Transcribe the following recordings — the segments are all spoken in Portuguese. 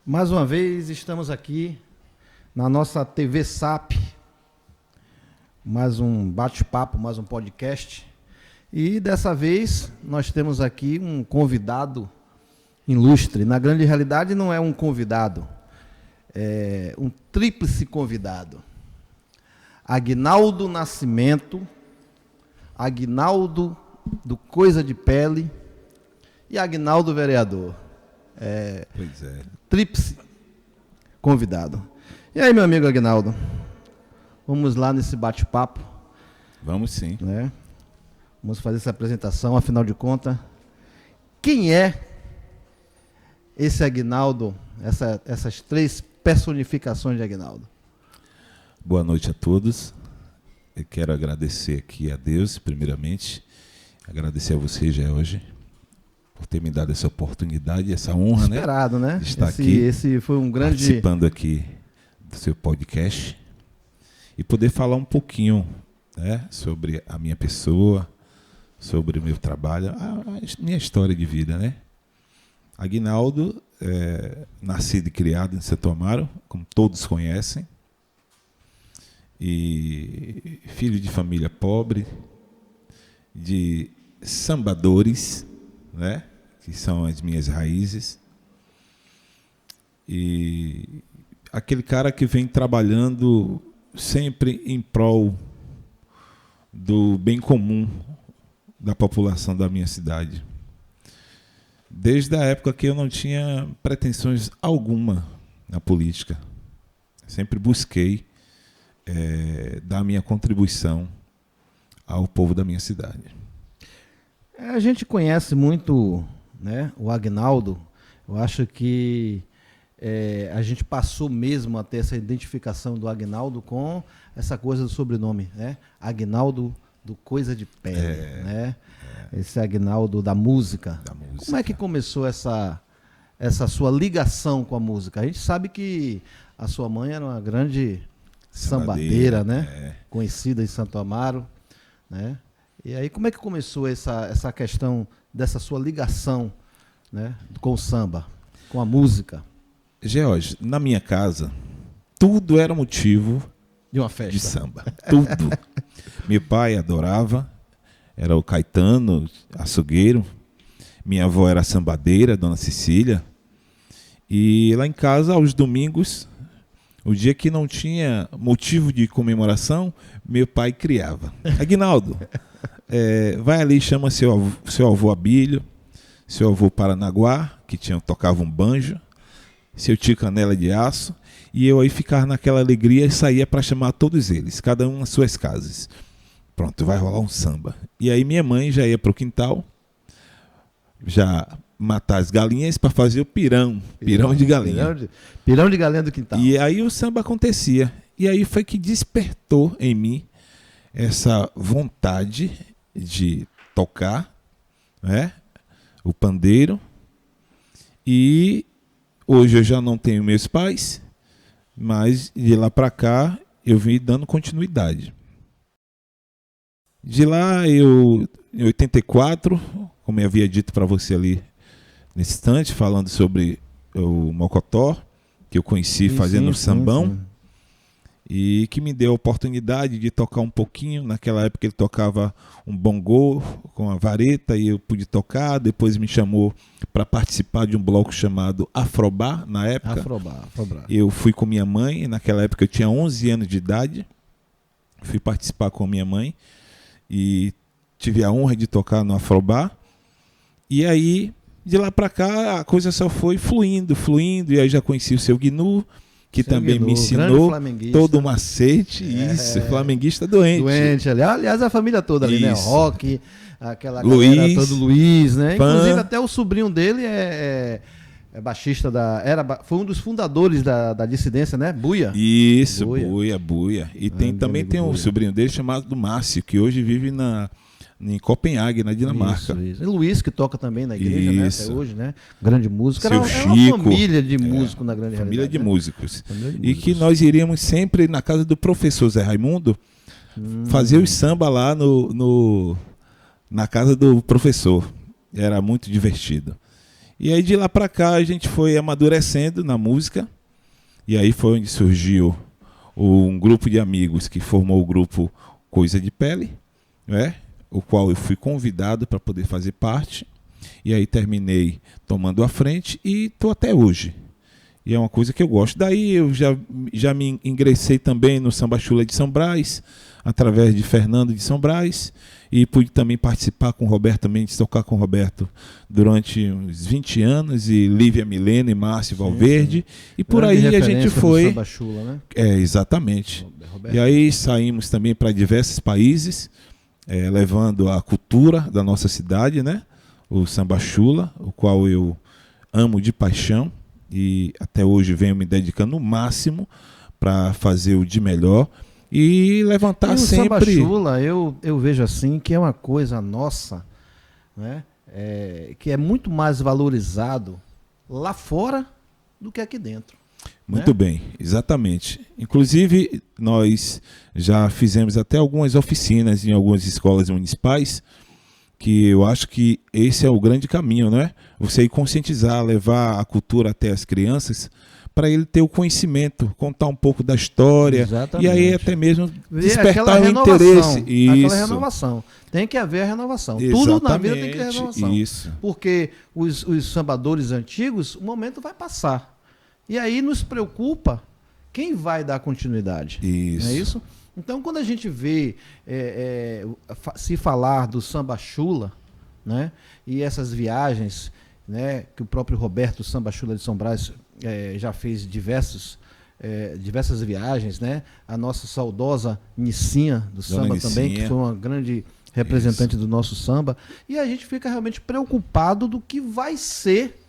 Mais uma vez estamos aqui na nossa TV SAP, mais um bate-papo, mais um podcast. E dessa vez nós temos aqui um convidado ilustre. Na grande realidade não é um convidado, é um tríplice convidado. Aguinaldo Nascimento, Aguinaldo do Coisa de Pele e Aguinaldo Vereador. Pois é. Tríplice convidado. E aí, meu amigo Aguinaldo? Vamos lá nesse bate-papo. Vamos sim. Né? Vamos fazer essa apresentação, afinal de contas. Quem é esse Aguinaldo, essas três personificações de Aguinaldo? Boa noite a todos. Eu quero agradecer aqui a Deus, primeiramente. Agradecer a você, George, por ter me dado essa oportunidade, essa honra, Esperado, né? De estar aqui. Esse foi um grande... Participando aqui do seu podcast. E poder falar um pouquinho, né, sobre a minha pessoa, sobre o meu trabalho, a minha história de vida, né? Aguinaldo, nascido e criado em Santo Amaro, como todos conhecem. E filho de família pobre, de sambadores, né, que são as minhas raízes, e aquele cara que vem trabalhando sempre em prol do bem comum da população da minha cidade. Desde a época que eu não tinha pretensões alguma na política, sempre busquei dar minha contribuição ao povo da minha cidade. A gente conhece muito, né, o Aguinaldo. Eu acho que a gente passou mesmo a ter essa identificação do Aguinaldo com essa coisa do sobrenome, né? Aguinaldo do Coisa de Pele, né? Esse Aguinaldo da música. Como é que começou essa sua ligação com a música? A gente sabe que a sua mãe era uma grande sambadeira, né? Conhecida em Santo Amaro, né? E aí, como é que começou essa questão dessa sua ligação, né, com o samba, com a música? George, na minha casa, tudo era motivo de uma festa. De samba. Tudo. Meu pai adorava, era o Caetano, açougueiro. Minha avó era sambadeira, Dona Cecília. E lá em casa, aos domingos, o dia que não tinha motivo de comemoração, meu pai criava. Aguinaldo, vai ali, chama seu avô Abílio, seu avô Paranaguá, que tocava um banjo, seu tio Canela de Aço, e eu aí ficava naquela alegria e saía para chamar todos eles, cada um nas suas casas. Pronto, vai rolar um samba. E aí minha mãe já ia para o quintal, já matar as galinhas para fazer o pirão de galinha. Pirão de galinha do quintal. E aí o samba acontecia. E aí foi que despertou em mim essa vontade de tocar, né, o pandeiro. E hoje eu já não tenho meus pais, mas de lá para cá eu vim dando continuidade. De lá em 84, como eu havia dito para você ali nesse instante, falando sobre o Mocotó, que eu conheci fazendo sambão, sim. E que me deu a oportunidade de tocar um pouquinho. Naquela época ele tocava um bongô com a vareta e eu pude tocar. Depois me chamou para participar de um bloco chamado Afrobá, na época. Afrobá. Eu fui com minha mãe, naquela época eu tinha 11 anos de idade. Fui participar com minha mãe e tive a honra de tocar no Afrobá. E aí, de lá para cá, a coisa só foi fluindo. E aí já conheci o seu Gnu, que também me ensinou todo o macete. Isso, flamenguista doente. Doente, aliás, a família toda ali, né? Rock, aquela galera toda, Luiz, né? Inclusive até o sobrinho dele é baixista foi um dos fundadores da dissidência, né? Buia. Isso, Buia. E também tem um sobrinho dele chamado Márcio, que hoje vive em Copenhague, na Dinamarca. Isso. E Luiz, que toca também na igreja, né, até hoje, né? Grande músico. Seu Era Chico, uma família de músicos na grande família realidade. De músicos. E que nós iríamos sempre na casa do professor Zé Raimundo fazer o samba lá na casa do professor. Era muito divertido. E aí de lá para cá a gente foi amadurecendo na música, e aí foi onde surgiu um grupo de amigos que formou o grupo Coisa de Pele, né? O qual eu fui convidado para poder fazer parte, e aí terminei tomando a frente e estou até hoje. E é uma coisa que eu gosto. Daí eu já me ingressei também no Samba Chula de São Brás, através de Fernando de São Brás, e pude também participar com o Roberto Mendes, tocar com o Roberto durante uns 20 anos, e Lívia Milena e Márcio Valverde, e por aí a gente foi... Samba Chula, né? Exatamente. Roberto. E aí saímos também para diversos países, levando a cultura da nossa cidade, né? O Samba Chula, o qual eu amo de paixão, e até hoje venho me dedicando o máximo para fazer o de melhor e levantar e sempre... O Samba Chula, eu vejo assim, que é uma coisa nossa, né? Que é muito mais valorizado lá fora do que aqui dentro. Muito bem, exatamente. Inclusive, nós já fizemos até algumas oficinas em algumas escolas municipais, que eu acho que esse é o grande caminho, não é? Você ir conscientizar, levar a cultura até as crianças, para ele ter o conhecimento, contar um pouco da história. Exatamente. E aí até mesmo despertar o interesse. Aquela renovação. Tem que haver a renovação. Exatamente. Tudo na vida tem que ter renovação. Isso. Porque os sambadores antigos, o momento vai passar. E aí nos preocupa quem vai dar continuidade. Isso. Não é isso? Então, quando a gente vê se falar do Samba Chula, né, e essas viagens, né, que o próprio Roberto Samba Chula de São Brás já fez diversas viagens, né, a nossa saudosa Nicinha do Dona samba Nicinha. também, que foi uma grande representante do nosso samba, e a gente fica realmente preocupado do que vai ser,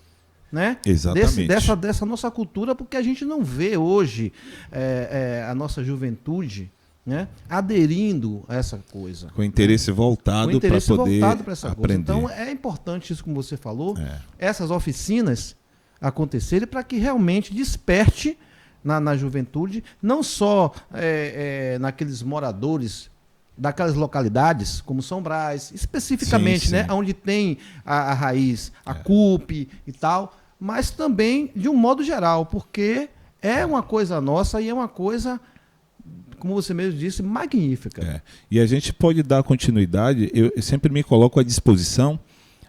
né? Exatamente. Dessa nossa cultura, porque a gente não vê hoje a nossa juventude, né, aderindo a essa coisa. Com interesse voltado para poder aprender. Então é importante isso, como você falou, essas oficinas acontecerem para que realmente desperte na juventude, não só naqueles moradores daquelas localidades, como São Brás, especificamente, sim. né, onde tem a raiz, a CUP e tal, mas também de um modo geral, porque é uma coisa nossa e é uma coisa, como você mesmo disse, magnífica. E a gente pode dar continuidade, eu sempre me coloco à disposição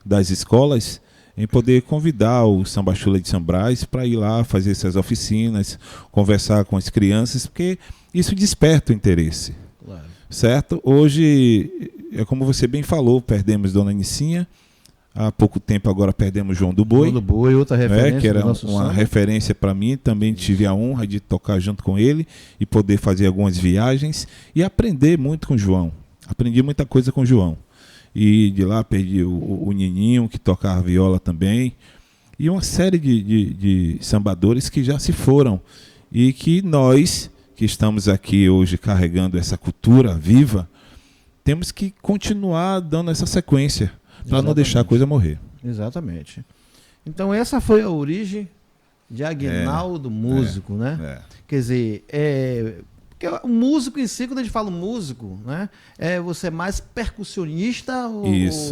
das escolas em poder convidar o Samba Chula de São Brás para ir lá fazer essas oficinas, conversar com as crianças, porque isso desperta o interesse. Claro. Certo? Hoje, como você bem falou, perdemos Dona Nicinha, há pouco tempo agora perdemos João do Boi. João do Boi, outra referência que era do nosso uma samba. referência para mim, também tive a honra de tocar junto com ele e poder fazer algumas viagens e aprender muito com o João. Aprendi muita coisa com o João. E de lá perdi o Nininho, que tocava viola também, e uma série de sambadores que já se foram e que nós, que estamos aqui hoje carregando essa cultura viva, temos que continuar dando essa sequência para não deixar a coisa morrer. Exatamente. Então essa foi a origem de Aguinaldo Músico, né? Quer dizer, porque o músico em si, quando a gente fala músico, né, você mais percussionista ou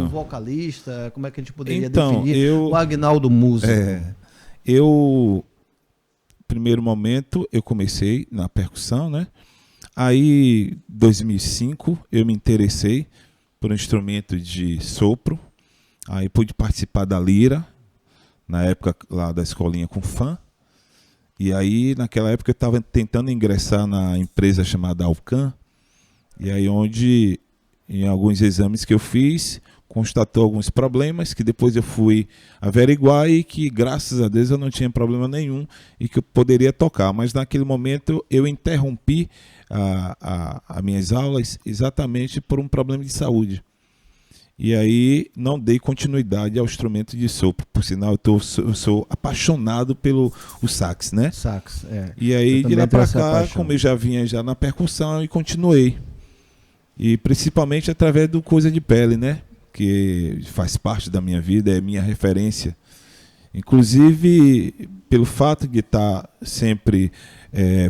vocalista? Como é que a gente poderia definir o Aguinaldo Músico? Primeiro momento, eu comecei na percussão, né? Aí, em 2005, eu me interessei por um instrumento de sopro. Aí pude participar da lira, na época lá da escolinha com fã. E aí, naquela época, eu estava tentando ingressar na empresa chamada Alcan. E aí, onde, em alguns exames que eu fiz, constatou alguns problemas que depois eu fui averiguar e que, graças a Deus, eu não tinha problema nenhum e que eu poderia tocar. Mas naquele momento eu interrompi as minhas aulas exatamente por um problema de saúde. E aí não dei continuidade ao instrumento de sopro. Por sinal, eu sou apaixonado pelo sax, né? Sax, E aí, de lá para cá, como eu já vinha já na percussão, e continuei. E principalmente através do Coisa de Pele, né? Que faz parte da minha vida, é minha referência. Inclusive, pelo fato de estar sempre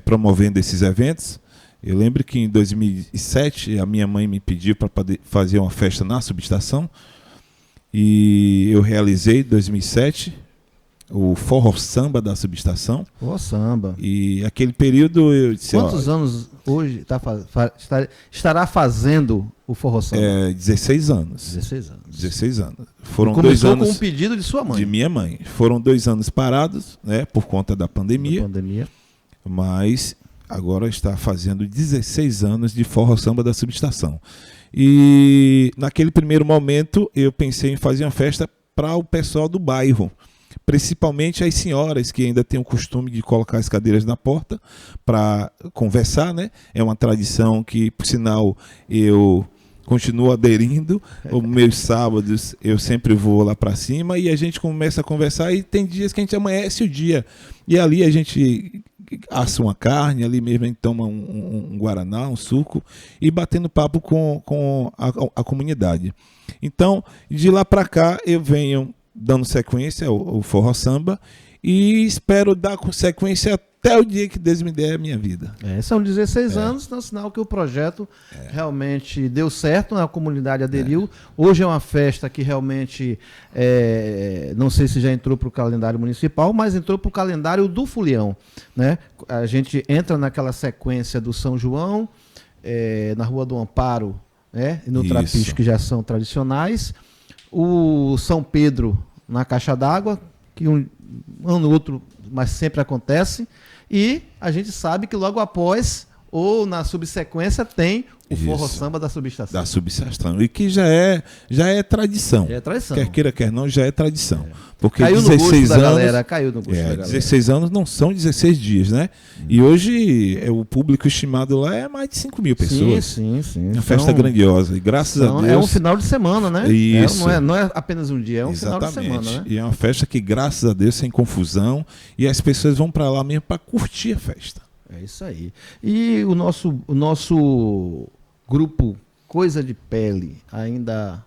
promovendo esses eventos, eu lembro que em 2007 a minha mãe me pediu para fazer uma festa na subestação e eu realizei em 2007, o Forró Samba da Subestação. Forró Samba. E aquele período eu disse, Quantos anos hoje estará fazendo o Forró Samba? 16 anos. 16 anos. 16 anos. Foram Começou 2 anos com um pedido de sua mãe. de minha mãe. Foram 2 anos parados, né, por conta da pandemia. Mas agora está fazendo 16 anos de Forró Samba da Subestação. E naquele primeiro momento eu pensei em fazer uma festa para o pessoal do bairro, principalmente as senhoras que ainda têm o costume de colocar as cadeiras na porta para conversar, né? É uma tradição que, por sinal, eu continuo aderindo. Os meus sábados eu sempre vou lá para cima e a gente começa a conversar, e tem dias que a gente amanhece o dia e ali a gente assa uma carne, ali mesmo a gente toma um guaraná, um suco, e batendo papo com a comunidade. Então, de lá para cá, eu venho dando sequência ao Forró Samba e espero dar sequência até o dia que Deus me der a minha vida. São 16 anos, então é sinal que o projeto realmente deu certo, a comunidade aderiu. Hoje é uma festa que realmente, não sei se já entrou para o calendário municipal, mas entrou para o calendário do Fulião, né? A gente entra naquela sequência do São João, na Rua do Amparo, e no Trapiche, que já são tradicionais. O São Pedro na Caixa d'Água, que um ano ou outro, mas sempre acontece. E a gente sabe que logo após, ou na subsequência, tem o Forró Samba da Subestação. Da Subestação. E que já é tradição. Já é tradição. Quer queira, quer não, já é tradição. Porque caiu 16 no gosto anos, da galera, caiu no gosto da galera. 16 anos não são 16 dias, né? E hoje o público estimado lá é mais de 5 mil pessoas. Sim. É uma festa grandiosa. E graças a Deus. É um final de semana, né? Isso. Não é apenas um dia, é um final de semana, né? E é uma festa que, graças a Deus, sem confusão. E as pessoas vão para lá mesmo para curtir a festa. É isso aí. E o nosso grupo Coisa de Pele ainda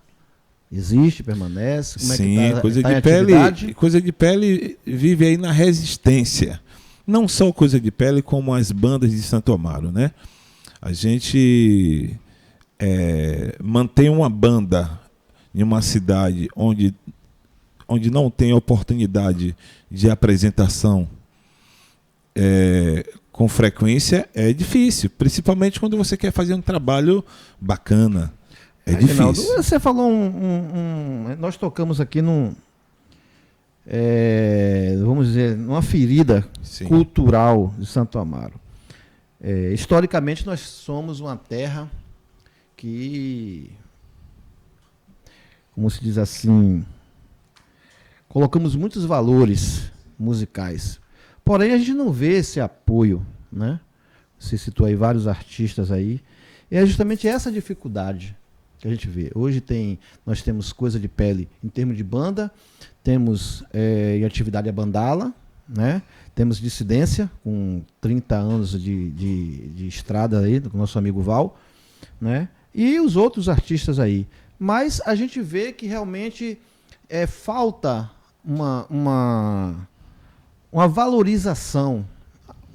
existe, permanece? Como Sim, é que Coisa de Pele vive aí na resistência. Não só Coisa de Pele, como as bandas de Santo Amaro, né? A gente mantém uma banda em uma cidade onde não tem oportunidade de apresentação com frequência, é difícil, principalmente quando você quer fazer um trabalho bacana. Difícil. Reinaldo, você falou nós tocamos aqui vamos dizer, numa ferida cultural de Santo Amaro. Historicamente, nós somos uma terra que, como se diz assim, colocamos muitos valores musicais. Porém, a gente não vê esse apoio, né? Você citou aí vários artistas aí. E é justamente essa dificuldade que a gente vê. Hoje nós temos Coisa de Pele em termos de banda, temos em atividade a Bandala, né? Temos Dissidência, com 30 anos de estrada aí, do nosso amigo Val, né? E os outros artistas aí. Mas a gente vê que realmente falta uma valorização,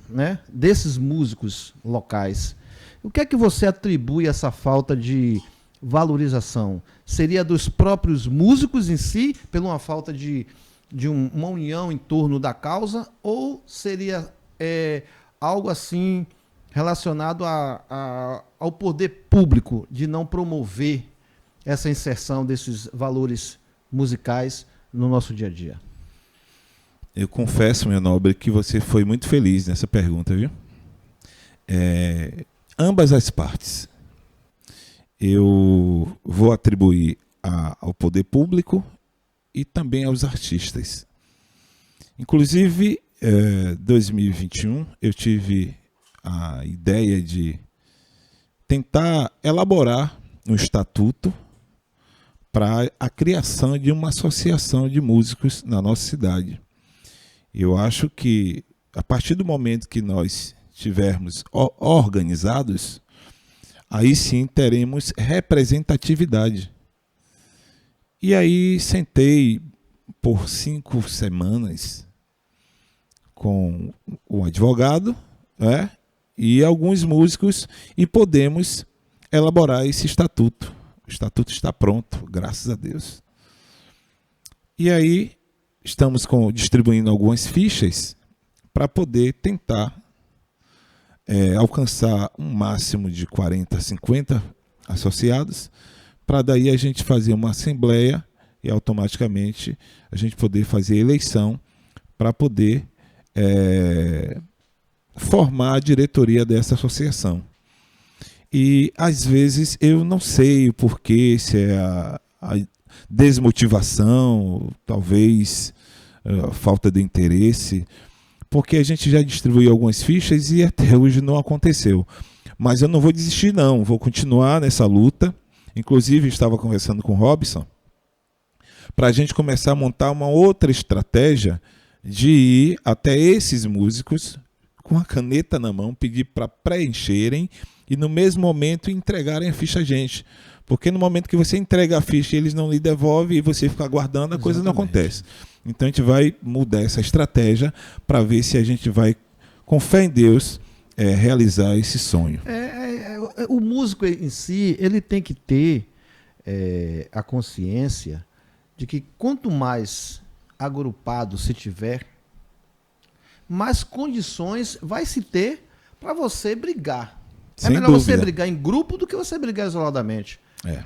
né, desses músicos locais. O que é que você atribui a essa falta de valorização? Seria dos próprios músicos em si, pela uma falta de uma união em torno da causa, ou seria algo assim relacionado ao poder público de não promover essa inserção desses valores musicais no nosso dia a dia? Eu confesso, meu nobre, que você foi muito feliz nessa pergunta, viu? Ambas as partes. Eu vou atribuir ao poder público e também aos artistas. Inclusive, 2021, eu tive a ideia de tentar elaborar um estatuto para a criação de uma associação de músicos na nossa cidade. Eu acho que, a partir do momento que nós estivermos organizados, aí sim teremos representatividade. E aí sentei por 5 semanas com um advogado, e alguns músicos, e podemos elaborar esse estatuto. O estatuto está pronto, graças a Deus. E aí estamos distribuindo algumas fichas para poder tentar alcançar um máximo de 40, 50 associados, para daí a gente fazer uma assembleia e automaticamente a gente poder fazer eleição para poder formar a diretoria dessa associação. E às vezes eu não sei o porquê, se é a desmotivação, talvez falta de interesse, porque a gente já distribuiu algumas fichas e até hoje não aconteceu. Mas eu não vou desistir não, vou continuar nessa luta. Inclusive estava conversando com o Robson para a gente começar a montar uma outra estratégia de ir até esses músicos com a caneta na mão, pedir para preencherem e no mesmo momento entregarem a ficha a gente. Porque no momento que você entrega a ficha e eles não lhe devolvem e você fica aguardando, a coisa não acontece. Então a gente vai mudar essa estratégia para ver se a gente vai, com fé em Deus, realizar esse sonho. O músico em si, ele tem que ter a consciência de que quanto mais agrupado se tiver, mais condições vai se ter para você brigar. Sem melhor dúvida. Você brigar em grupo do que você brigar isoladamente.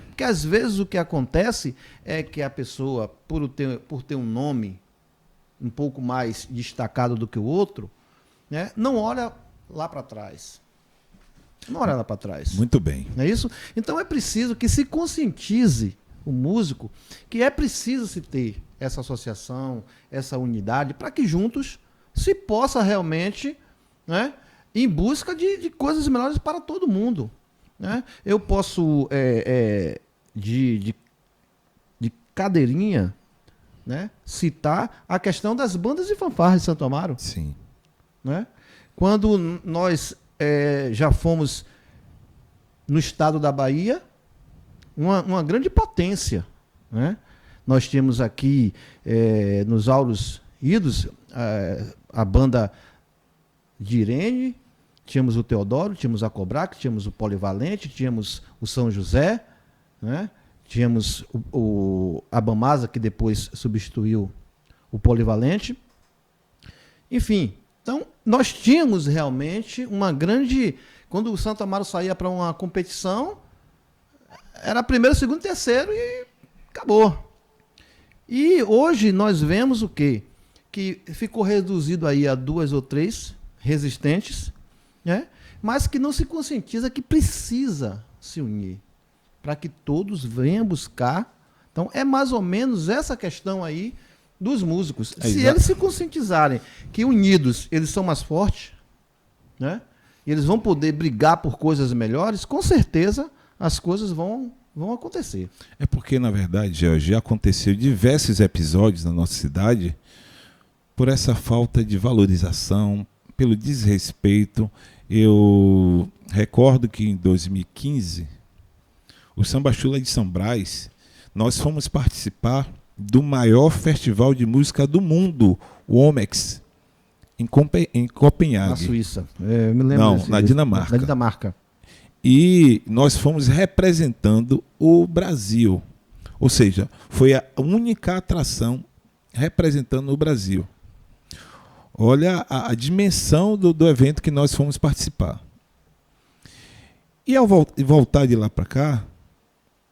Porque às vezes o que acontece é que a pessoa, por ter um nome um pouco mais destacado do que o outro, né, não olha lá para trás. Não olha lá para trás. Muito bem. Não é isso? Então é preciso que se conscientize o músico que é preciso se ter essa associação, essa unidade, para que juntos se possa realmente, né, ir em busca de coisas melhores para todo mundo. Né? Eu posso, de cadeirinha, né, citar a questão das bandas de fanfarra de Santo Amaro. Sim. Né? Quando nós já fomos no estado da Bahia, uma grande potência. Né? Nós tínhamos aqui, nos Auros Idos, a banda de Irene, tínhamos o Teodoro, tínhamos a Cobrac, tínhamos o Polivalente, tínhamos o São José, né? Tínhamos a Bamasa, que depois substituiu o Polivalente. Enfim, então nós tínhamos realmente uma grande... Quando o Santo Amaro saía para uma competição, era primeiro, segundo, terceiro e acabou. E hoje nós vemos o quê? Que ficou reduzido aí a 2 ou 3 resistentes, né? Mas que não se conscientiza que precisa se unir para que todos venham buscar. Então é mais ou menos essa questão aí dos músicos. Se eles se conscientizarem que unidos eles são mais fortes, né? E eles vão poder brigar por coisas melhores, com certeza as coisas vão acontecer. É porque, na verdade, George, já aconteceu diversos episódios na nossa cidade por essa falta de valorização, pelo desrespeito. Eu recordo que em 2015, o Samba Chula de São Brás, nós fomos participar do maior festival de música do mundo, o Omex, em Copenhague. Na Suíça. Eu me lembro Não, na Dinamarca. Na Dinamarca. E nós fomos representando o Brasil. Ou seja, foi a única atração representando o Brasil. Olha a dimensão do evento que nós fomos participar. E ao voltar de lá para cá,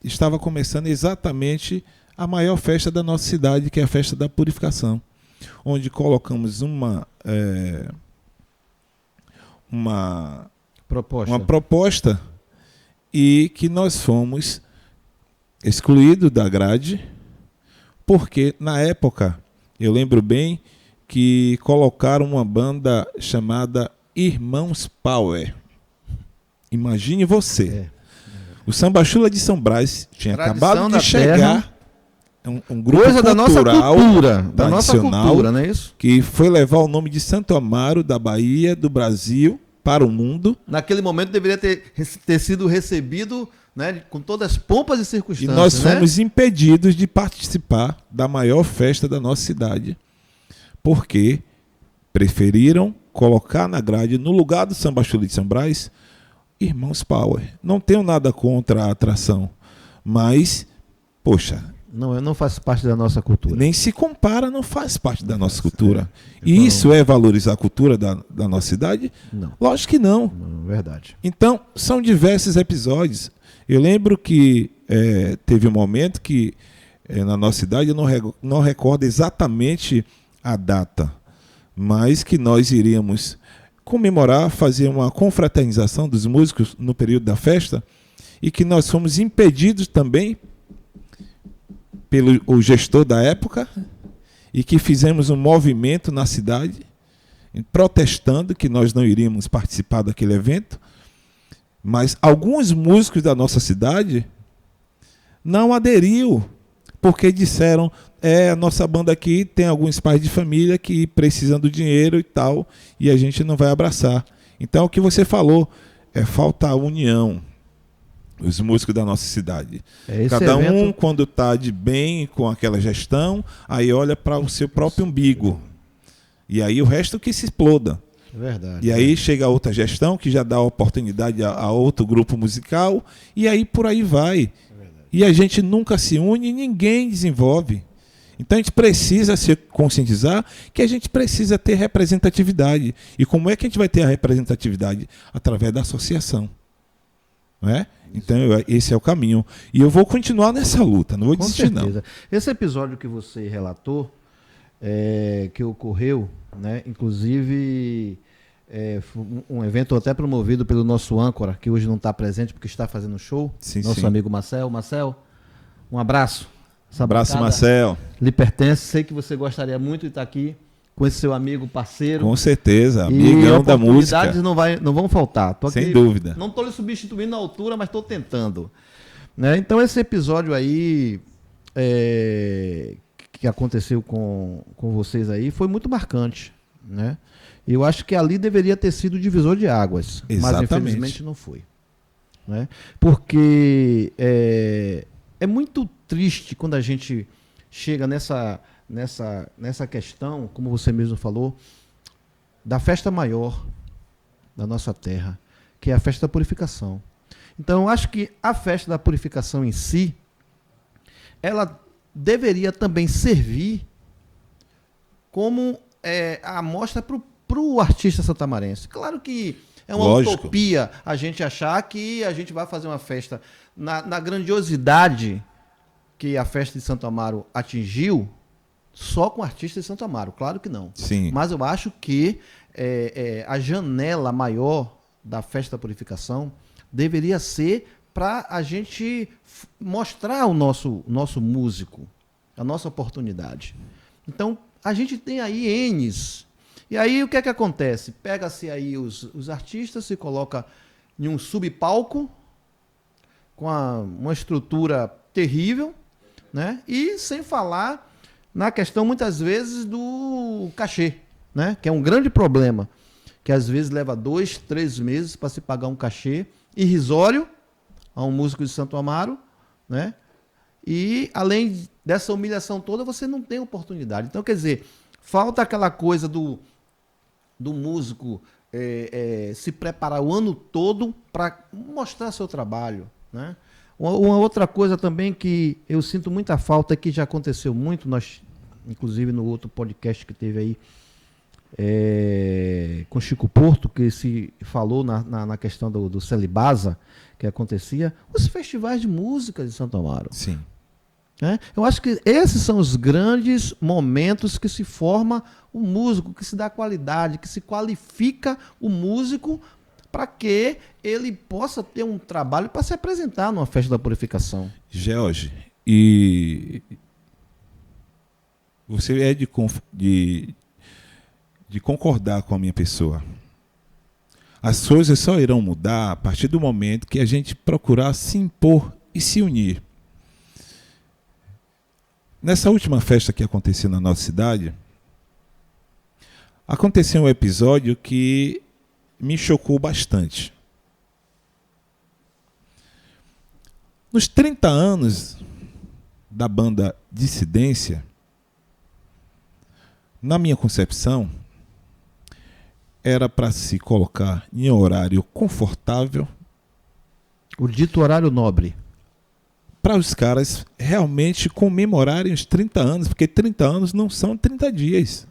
estava começando exatamente a maior festa da nossa cidade, que é a Festa da Purificação, onde colocamos uma proposta e que nós fomos excluídos da grade, porque na época, eu lembro bem, que colocaram uma banda chamada Irmãos Power. Imagine você. O Samba Chula de São Brás tinha acabado de chegar, um grupo coisa da nossa cultura, da nossa cultura, não é isso? Que foi levar o nome de Santo Amaro, da Bahia, do Brasil, para o mundo. Naquele momento deveria ter sido recebido, né, com todas as pompas e circunstâncias. E nós né? fomos impedidos de participar da maior festa da nossa cidade, porque preferiram colocar na grade, no lugar do Samba Chula de São Brás, Irmãos Power. Não tenho nada contra a atração, mas, poxa, Não faz parte da nossa cultura. Nem se compara, não faz parte da nossa cultura. E isso é valorizar a cultura da nossa cidade? Não. Lógico que não. Não, verdade. Então, são diversos episódios. Eu lembro que teve um momento que na nossa cidade, eu não recordo exatamente a data, mas que nós iríamos comemorar, fazer uma confraternização dos músicos no período da festa, e que nós fomos impedidos também pelo gestor da época, e que fizemos um movimento na cidade protestando que nós não iríamos participar daquele evento, mas alguns músicos da nossa cidade não aderiu, porque disseram, a nossa banda aqui tem alguns pais de família que precisam do dinheiro e tal, e a gente não vai abraçar. Então, o que você falou, falta a união, os músicos da nossa cidade. Cada um, quando está de bem com aquela gestão, aí olha para o seu próprio umbigo. E aí o resto que se exploda. Verdade. E aí chega a outra gestão, que já dá oportunidade a outro grupo musical, e aí por aí vai. E a gente nunca se une e ninguém desenvolve. Então a gente precisa se conscientizar que a gente precisa ter representatividade. E como é que a gente vai ter a representatividade? Através da associação. Não é? Então esse é o caminho. E eu vou continuar nessa luta, não vou desistir não. Esse episódio que você relatou, que ocorreu, né? Inclusive um evento até promovido pelo nosso âncora, que hoje não está presente porque está fazendo show, nosso amigo Marcel. Marcel, um abraço. Um abraço, Marcel. Lhe pertence, sei que você gostaria muito de estar aqui com esse seu amigo, parceiro. Com certeza, amigão da música. Oportunidades não vão faltar. Sem dúvida. Não estou lhe substituindo na altura, mas estou tentando. Né? Então esse episódio aí que aconteceu com vocês aí foi muito marcante, né? Eu acho que ali deveria ter sido o divisor de águas, exatamente. Mas infelizmente não foi, né? Porque é muito triste quando a gente chega nessa questão, como você mesmo falou, da festa maior da nossa terra, que é a festa da purificação. Então eu acho que a festa da purificação em si, ela deveria também servir como a amostra para o artista santamarense. Claro que é uma utopia a gente achar que a gente vai fazer uma festa na grandiosidade que a festa de Santo Amaro atingiu só com artistas de Santo Amaro. Claro que não. Sim. Mas eu acho que a janela maior da festa da purificação deveria ser para a gente mostrar o nosso músico, a nossa oportunidade. Então, a gente tem aí N's. E aí, o que é que acontece? Pega-se aí os artistas, se coloca em um subpalco, com uma estrutura terrível, né? E sem falar na questão, muitas vezes, do cachê, né? Que é um grande problema, que às vezes leva 2, 3 meses para se pagar um cachê irrisório a um músico de Santo Amaro, né? E, além dessa humilhação toda, você não tem oportunidade. Então, quer dizer, falta aquela coisa do músico se preparar o ano todo para mostrar seu trabalho, né? Uma outra coisa também que eu sinto muita falta, que já aconteceu muito, nós, inclusive no outro podcast que teve aí com Chico Porto, que se falou na questão do Celibasa, que acontecia, os festivais de música de Santo Amaro. Sim. Eu acho que esses são os grandes momentos que se forma o músico, que se dá qualidade, que se qualifica o músico para que ele possa ter um trabalho para se apresentar numa festa da purificação. George, e você é de concordar com a minha pessoa. As coisas só irão mudar a partir do momento que a gente procurar se impor e se unir. Nessa última festa que aconteceu na nossa cidade, aconteceu um episódio que me chocou bastante. Nos 30 anos da banda Dissidência, na minha concepção, era para se colocar em horário confortável. O dito horário nobre. para os caras realmente comemorarem os 30 anos, porque 30 anos não são 30 dias.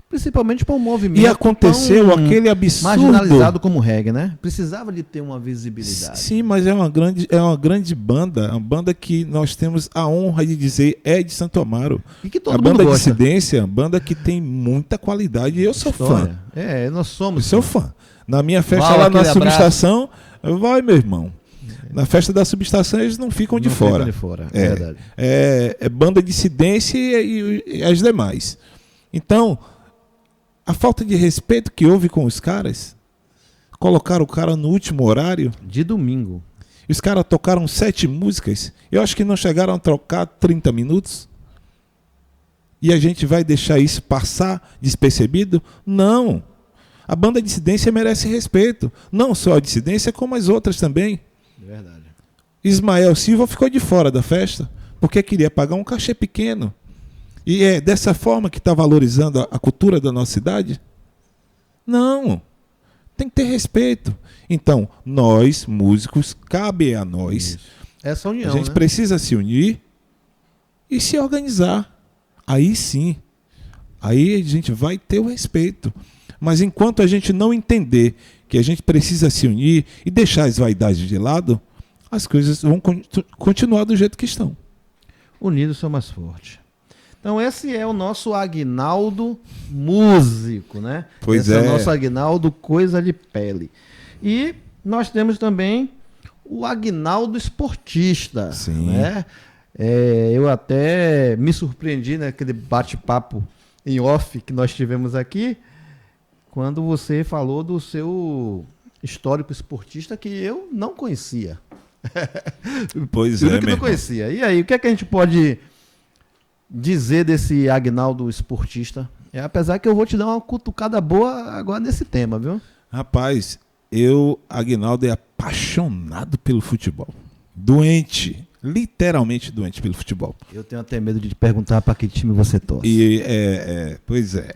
Principalmente para um movimento E aconteceu aquele absurdo. marginalizado como o reggae, né? Precisava de ter uma visibilidade. Sim, mas é uma grande banda, uma banda que nós temos a honra de dizer é de Santo Amaro. E que todo A mundo banda gosta. Dissidência, banda que tem muita qualidade e eu sou fã. É, nós somos. Eu sou fã. Na minha festa Val, lá na aquele subestação, vai, meu irmão. Na festa da subestação eles não ficam de Não fora. ficam de fora, é verdade. É banda Dissidência e as demais. Então, a falta de respeito que houve com os caras, colocaram o cara no último horário. De domingo. E os caras tocaram 7 músicas. Eu acho que não chegaram a trocar 30 minutos. E a gente vai deixar isso passar despercebido? Não. A banda Dissidência merece respeito. Não só a Dissidência, como as outras também. Verdade. Ismael Silva ficou de fora da festa porque queria pagar um cachê pequeno. E é dessa forma que está valorizando a cultura da nossa cidade? Não. Tem que ter respeito. Então, nós, músicos, cabe a nós. Isso. Essa união, A gente né? precisa se unir e se organizar. Aí sim. Aí a gente vai ter o respeito. Mas enquanto a gente não entender que a gente precisa se unir e deixar as vaidades de lado, as coisas vão continuar do jeito que estão. Unidos são mais fortes. Então esse é o nosso Aguinaldo músico, né? Pois esse é o é. nosso Aguinaldo coisa de pele. E nós temos também o Aguinaldo esportista. Sim. Né? Eu até me surpreendi naquele bate-papo em off que nós tivemos aqui, quando você falou do seu histórico esportista que eu não conhecia. Pois Juro é, que meu não irmão. conhecia. E aí, o que é que a gente pode dizer desse Aguinaldo esportista? Apesar que eu vou te dar uma cutucada boa agora nesse tema, viu? Rapaz, Aguinaldo, é apaixonado pelo futebol. Doente. Literalmente doente pelo futebol. Eu tenho até medo de te perguntar para que time você torce. E pois é.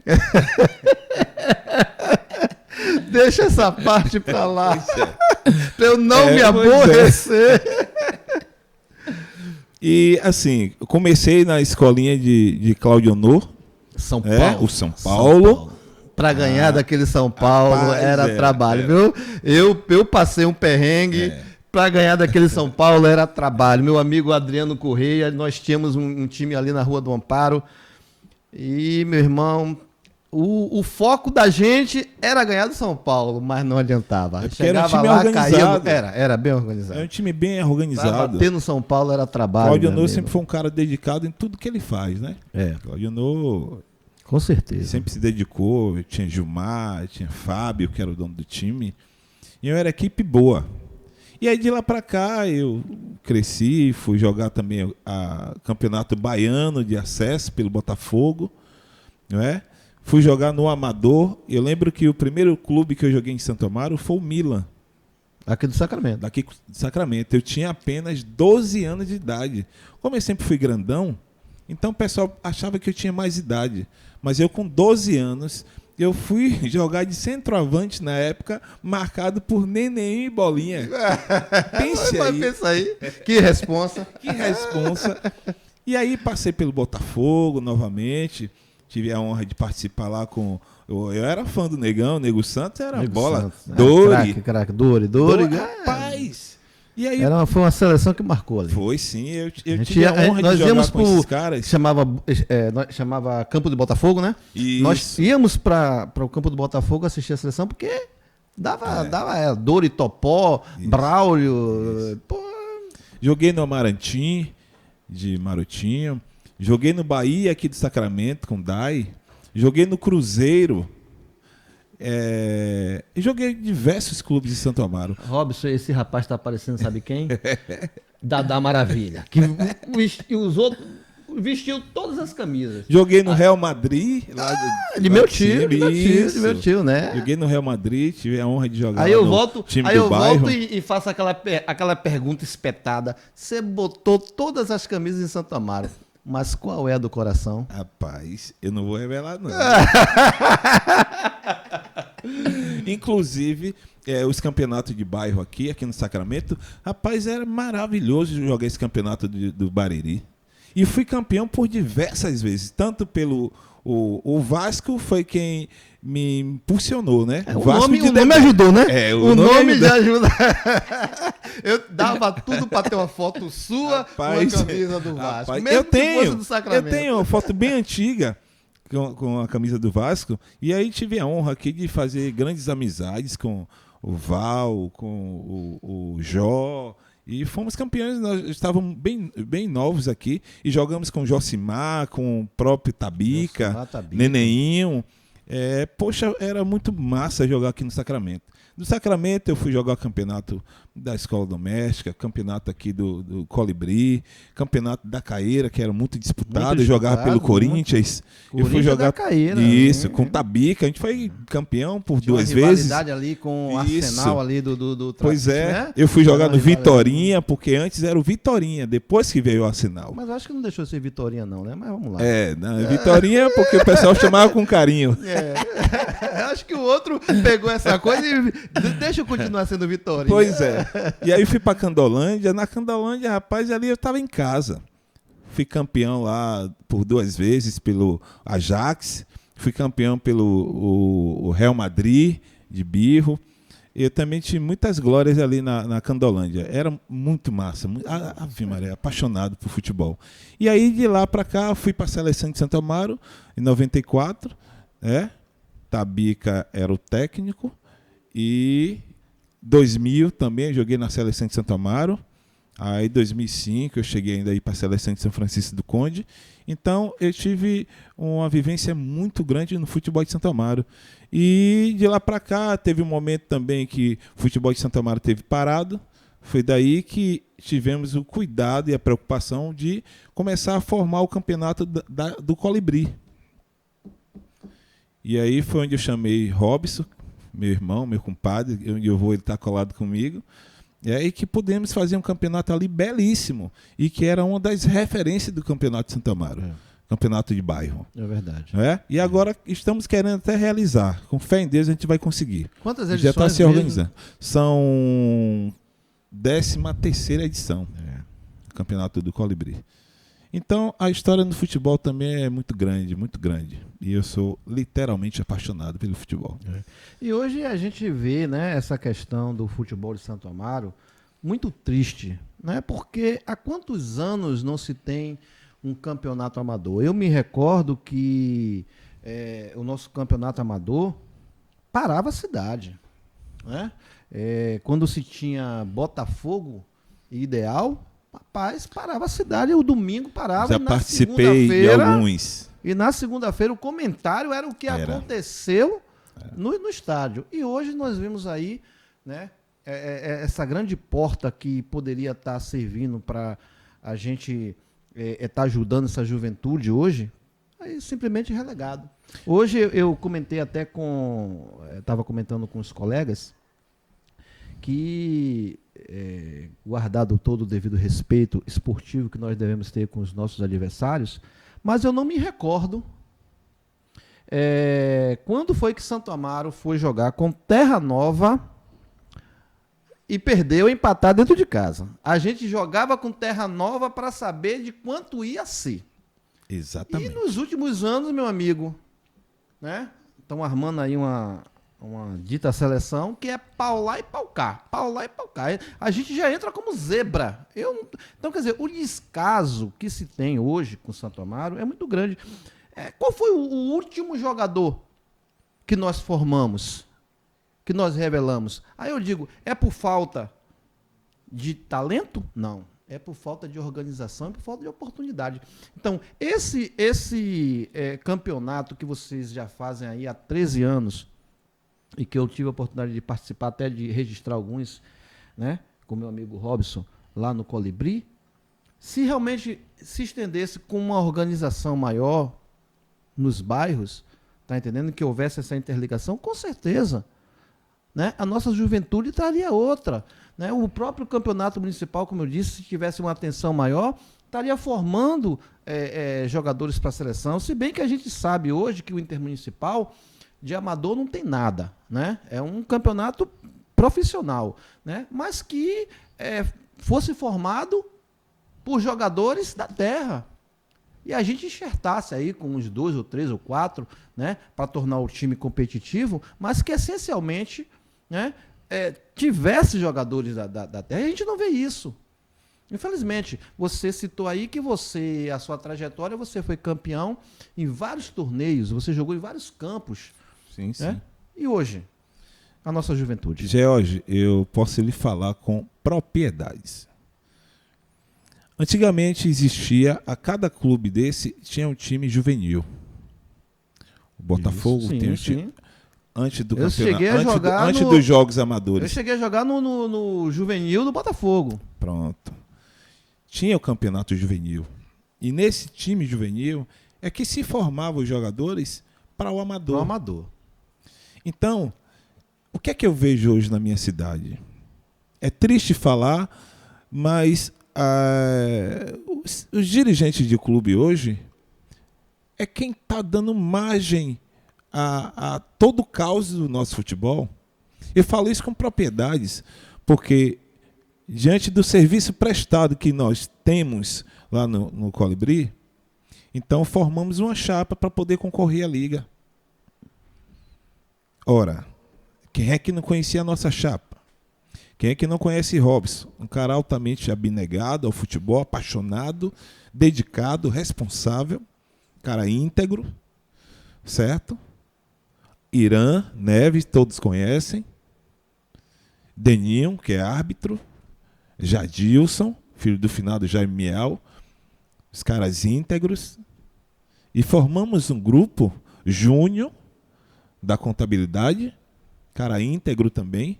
Deixa essa parte pra lá. Pra eu não me Pois aborrecer. E assim, eu comecei na escolinha de Claudio Honor, São Paulo. o São Paulo. Pra ganhar daquele São Paulo rapaz, era trabalho, viu? Eu passei um perrengue. Pra ganhar daquele São Paulo era trabalho. Meu amigo Adriano Correia, nós tínhamos um time ali na Rua do Amparo. E, meu irmão, o foco da gente era ganhar do São Paulo, mas não adiantava. Porque era um time organizado. Era bem É organizado. um time bem Pra organizado. bater no São Paulo era trabalho. Claudio meu Honor amigo. sempre foi um cara dedicado em tudo que ele faz, né? Claudio Honor Com certeza. sempre se dedicou. Tinha Gilmar, tinha Fábio, que era o dono do time. E eu era equipe boa. E aí de lá pra cá eu cresci, fui jogar também a Campeonato Baiano de Acesso pelo Botafogo, não é? Fui jogar no Amador. Eu lembro que o primeiro clube que eu joguei em Santo Amaro foi o Milan, Aqui do Sacramento. daqui de Sacramento. Eu tinha apenas 12 anos de idade. Como eu sempre fui grandão, então o pessoal achava que eu tinha mais idade. Mas eu com 12 anos, eu fui jogar de centroavante na época, marcado por Neném e Bolinha. Pense Mas aí. pensa aí. Que responsa. Que responsa. E aí passei pelo Botafogo novamente. Tive a honra de participar lá com... Eu era fã do Negão, Nego Santos era Nego bola. Santos. Dori. Craque. Dori. Rapaz. E aí Foi uma seleção que marcou ali. foi sim, eu gente tive a honra de nós jogar íamos com esses caras. chamava Campo do Botafogo, né? Isso. Nós íamos para o Campo do Botafogo assistir a seleção porque dava Dori, Topó, Isso. Braulio. Pô, Joguei no Amarantim, de Marotinho. Joguei no Bahia, aqui do Sacramento, com Dai. Joguei no Cruzeiro. E joguei em diversos clubes de Santo Amaro. Robson, esse rapaz tá parecendo, sabe quem? Dadá Maravilha. Que vestiu todas as camisas. Joguei no Real Madrid. Lá De lá meu de tio, cima, de meu tio, isso. de meu tio, né? Joguei no Real Madrid, tive a honra de jogar Aí lá eu no volto, time aí do eu bairro. volto e faço aquela pergunta espetada. Você botou todas as camisas em Santo Amaro, mas qual é a do coração? Rapaz, eu não vou revelar, não. Inclusive, os campeonatos de bairro aqui no Sacramento, rapaz, era maravilhoso jogar esse campeonato do Bariri. E fui campeão por diversas vezes, tanto pelo... O Vasco foi quem me impulsionou, né? O nome ajudou, né? O nome já ajuda. Eu dava tudo para ter uma foto sua com a camisa do Vasco. Rapaz, mesmo que fosse do Sacramento. Eu tenho uma foto bem antiga com a camisa do Vasco. E aí tive a honra aqui de fazer grandes amizades com o Val, com o Jó. E fomos campeões, nós estávamos bem novos aqui e jogamos com o Josimar, com o próprio Tabica, Neneinho. Poxa, era muito massa jogar aqui no Sacramento. Do Sacramento eu fui jogar o campeonato da Escola Doméstica, campeonato aqui do Colibri, campeonato da Caeira, que era muito disputado, eu jogava pelo Corinthians. Eu fui jogar da Caeira, isso, com o Tabica, a gente foi campeão por tinha 2 uma vezes. rivalidade ali com o Arsenal ali do Pois né? Eu fui jogar no Vitorinha, porque antes era o Vitorinha, depois que veio o Arsenal. Mas eu acho que não deixou de ser Vitorinha não, né? Mas vamos lá. Vitorinha porque o pessoal chamava com carinho. Acho que o outro pegou essa coisa e deixa eu continuar sendo Vitorinha. Pois é. E aí eu fui pra Candolândia. Na Candolândia, rapaz, ali eu tava em casa. Fui campeão lá por 2 vezes pelo Ajax. Fui campeão pelo o Real Madrid de birro. Eu também tive muitas glórias ali na Candolândia. Era muito massa. Ave Maria, apaixonado por futebol. E aí, de lá pra cá, fui pra seleção de Santo Amaro, em 94. Tabica era o técnico. E 2000 também joguei na seleção de Santo Amaro. Aí 2005 eu cheguei ainda aí para a seleção de São Francisco do Conde. Então eu tive uma vivência muito grande no futebol de Santo Amaro. E de lá para cá teve um momento também que o futebol de Santo Amaro teve parado. Foi daí que tivemos o cuidado e a preocupação de começar a formar o campeonato do Colibri. E aí foi onde eu chamei Robson, meu irmão, meu compadre, onde eu vou, ele está colado comigo. E aí que pudemos fazer um campeonato ali belíssimo e que era uma das referências do campeonato de Santo Amaro, campeonato de bairro. É verdade. E agora estamos querendo até realizar. Com fé em Deus a gente vai conseguir. Quantas edições? Já está se organizando. São 13ª edição do campeonato do Colibri. Então, a história no futebol também é muito grande, muito grande. E eu sou literalmente apaixonado pelo futebol. E hoje a gente vê, né, essa questão do futebol de Santo Amaro muito triste, né? Porque há quantos anos não se tem um campeonato amador? Eu me recordo que o nosso campeonato amador parava a cidade, né? Quando se tinha Botafogo e Ideal, rapaz, parava a cidade, o domingo parava. Já participei de alguns. E na segunda-feira o comentário era o que aconteceu no estádio. E hoje nós vemos aí, né, essa grande porta que poderia estar servindo para a gente estar ajudando essa juventude hoje, aí simplesmente relegado. Hoje eu comentei até estava comentando com os colegas que, guardado todo o devido respeito esportivo que nós devemos ter com os nossos adversários, mas eu não me recordo quando foi que Santo Amaro foi jogar com Terra Nova e perdeu empatar dentro de casa. A gente jogava com Terra Nova para saber de quanto ia ser. Exatamente. E nos últimos anos, meu amigo, né, estão armando aí uma dita seleção que é pau lá e pau cá. Pau lá e pau cá. A gente já entra como zebra. Então, quer dizer, o descaso que se tem hoje com o Santo Amaro é muito grande. Qual foi o último jogador que nós formamos, que nós revelamos? Aí eu digo, é por falta de talento? Não. É por falta de organização e por falta de oportunidade. Então, esse campeonato que vocês já fazem aí há 13 anos, e que eu tive a oportunidade de participar, até de registrar alguns, né, com meu amigo Robson, lá no Colibri, se realmente se estendesse com uma organização maior nos bairros, tá entendendo? Que houvesse essa interligação, com certeza, né, a nossa juventude estaria outra. Né? O próprio campeonato municipal, como eu disse, se tivesse uma atenção maior, estaria formando jogadores para a seleção, se bem que a gente sabe hoje que o intermunicipal de amador não tem nada, né? É um campeonato profissional, né? Mas que fosse formado por jogadores da terra. E a gente enxertasse aí com uns 2 ou 3 ou 4, né? Para tornar o time competitivo, mas que essencialmente, né? Tivesse jogadores da terra. E a gente não vê isso. Infelizmente, você citou aí que a sua trajetória, você foi campeão em vários torneios, você jogou em vários campos. Sim, né? sim. E hoje, a nossa juventude? George, eu posso lhe falar com propriedades. Antigamente existia, a cada clube desse tinha um time juvenil. O Botafogo Sim, tem um sim. time. Antes do Eu campeonato, cheguei a jogar antes dos jogos amadores. Eu cheguei a jogar no juvenil do Botafogo. Pronto. Tinha o campeonato juvenil. E nesse time juvenil é que se formavam os jogadores para o amador. O amador. Então, o que é que eu vejo hoje na minha cidade? É triste falar, mas os dirigentes de clube hoje é quem está dando margem a todo o caos do nosso futebol. Eu falo isso com propriedades, porque diante do serviço prestado que nós temos lá no Colibri, então formamos uma chapa para poder concorrer à Liga. Ora, quem é que não conhecia a nossa chapa? Quem é que não conhece Robson? Um cara altamente abnegado ao futebol, apaixonado, dedicado, responsável, cara íntegro, certo? Irã, Neves, todos conhecem. Deninho, que é árbitro. Jadilson, filho do finado Jaime Miel. Os caras íntegros. E formamos um grupo júnior da contabilidade, cara íntegro também,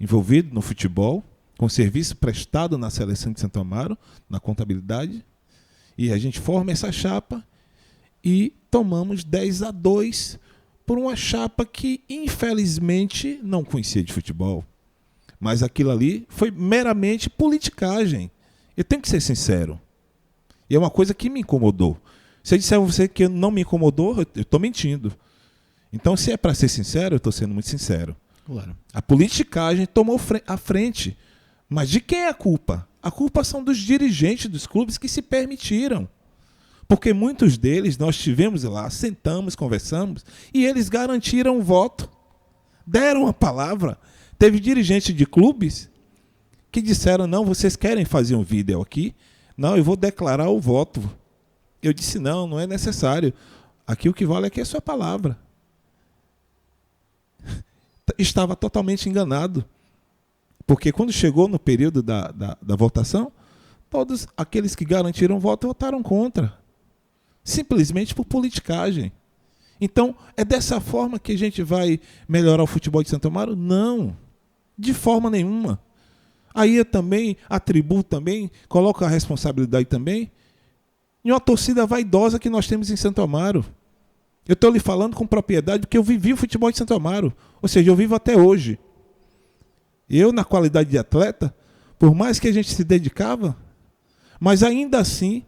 envolvido no futebol, com serviço prestado na seleção de Santo Amaro, na contabilidade. E a gente forma essa chapa e tomamos 10-2 por uma chapa que, infelizmente, não conhecia de futebol. Mas aquilo ali foi meramente politicagem. Eu tenho que ser sincero. E é uma coisa que me incomodou. Se eu disser a você que não me incomodou, eu estou mentindo. Então, se é para ser sincero, eu estou sendo muito sincero. Claro. A politicagem tomou a frente. Mas de quem é a culpa? A culpa são dos dirigentes dos clubes que se permitiram. Porque muitos deles, nós estivemos lá, sentamos, conversamos, e eles garantiram o voto. Deram a palavra. Teve dirigentes de clubes que disseram, não, vocês querem fazer um vídeo aqui? Não, eu vou declarar o voto. Eu disse, não é necessário. Aqui o que vale é a sua palavra. Estava totalmente enganado. Porque quando chegou no período da votação, todos aqueles que garantiram o voto votaram contra. Simplesmente por politicagem. Então, é dessa forma que a gente vai melhorar o futebol de Santo Amaro? Não, de forma nenhuma. Aí eu também atribuo também, coloco a responsabilidade também em uma torcida vaidosa que nós temos em Santo Amaro. Eu estou lhe falando com propriedade porque eu vivi o futebol de Santo Amaro. Ou seja, eu vivo até hoje. Eu, na qualidade de atleta, por mais que a gente se dedicava, mas ainda assim,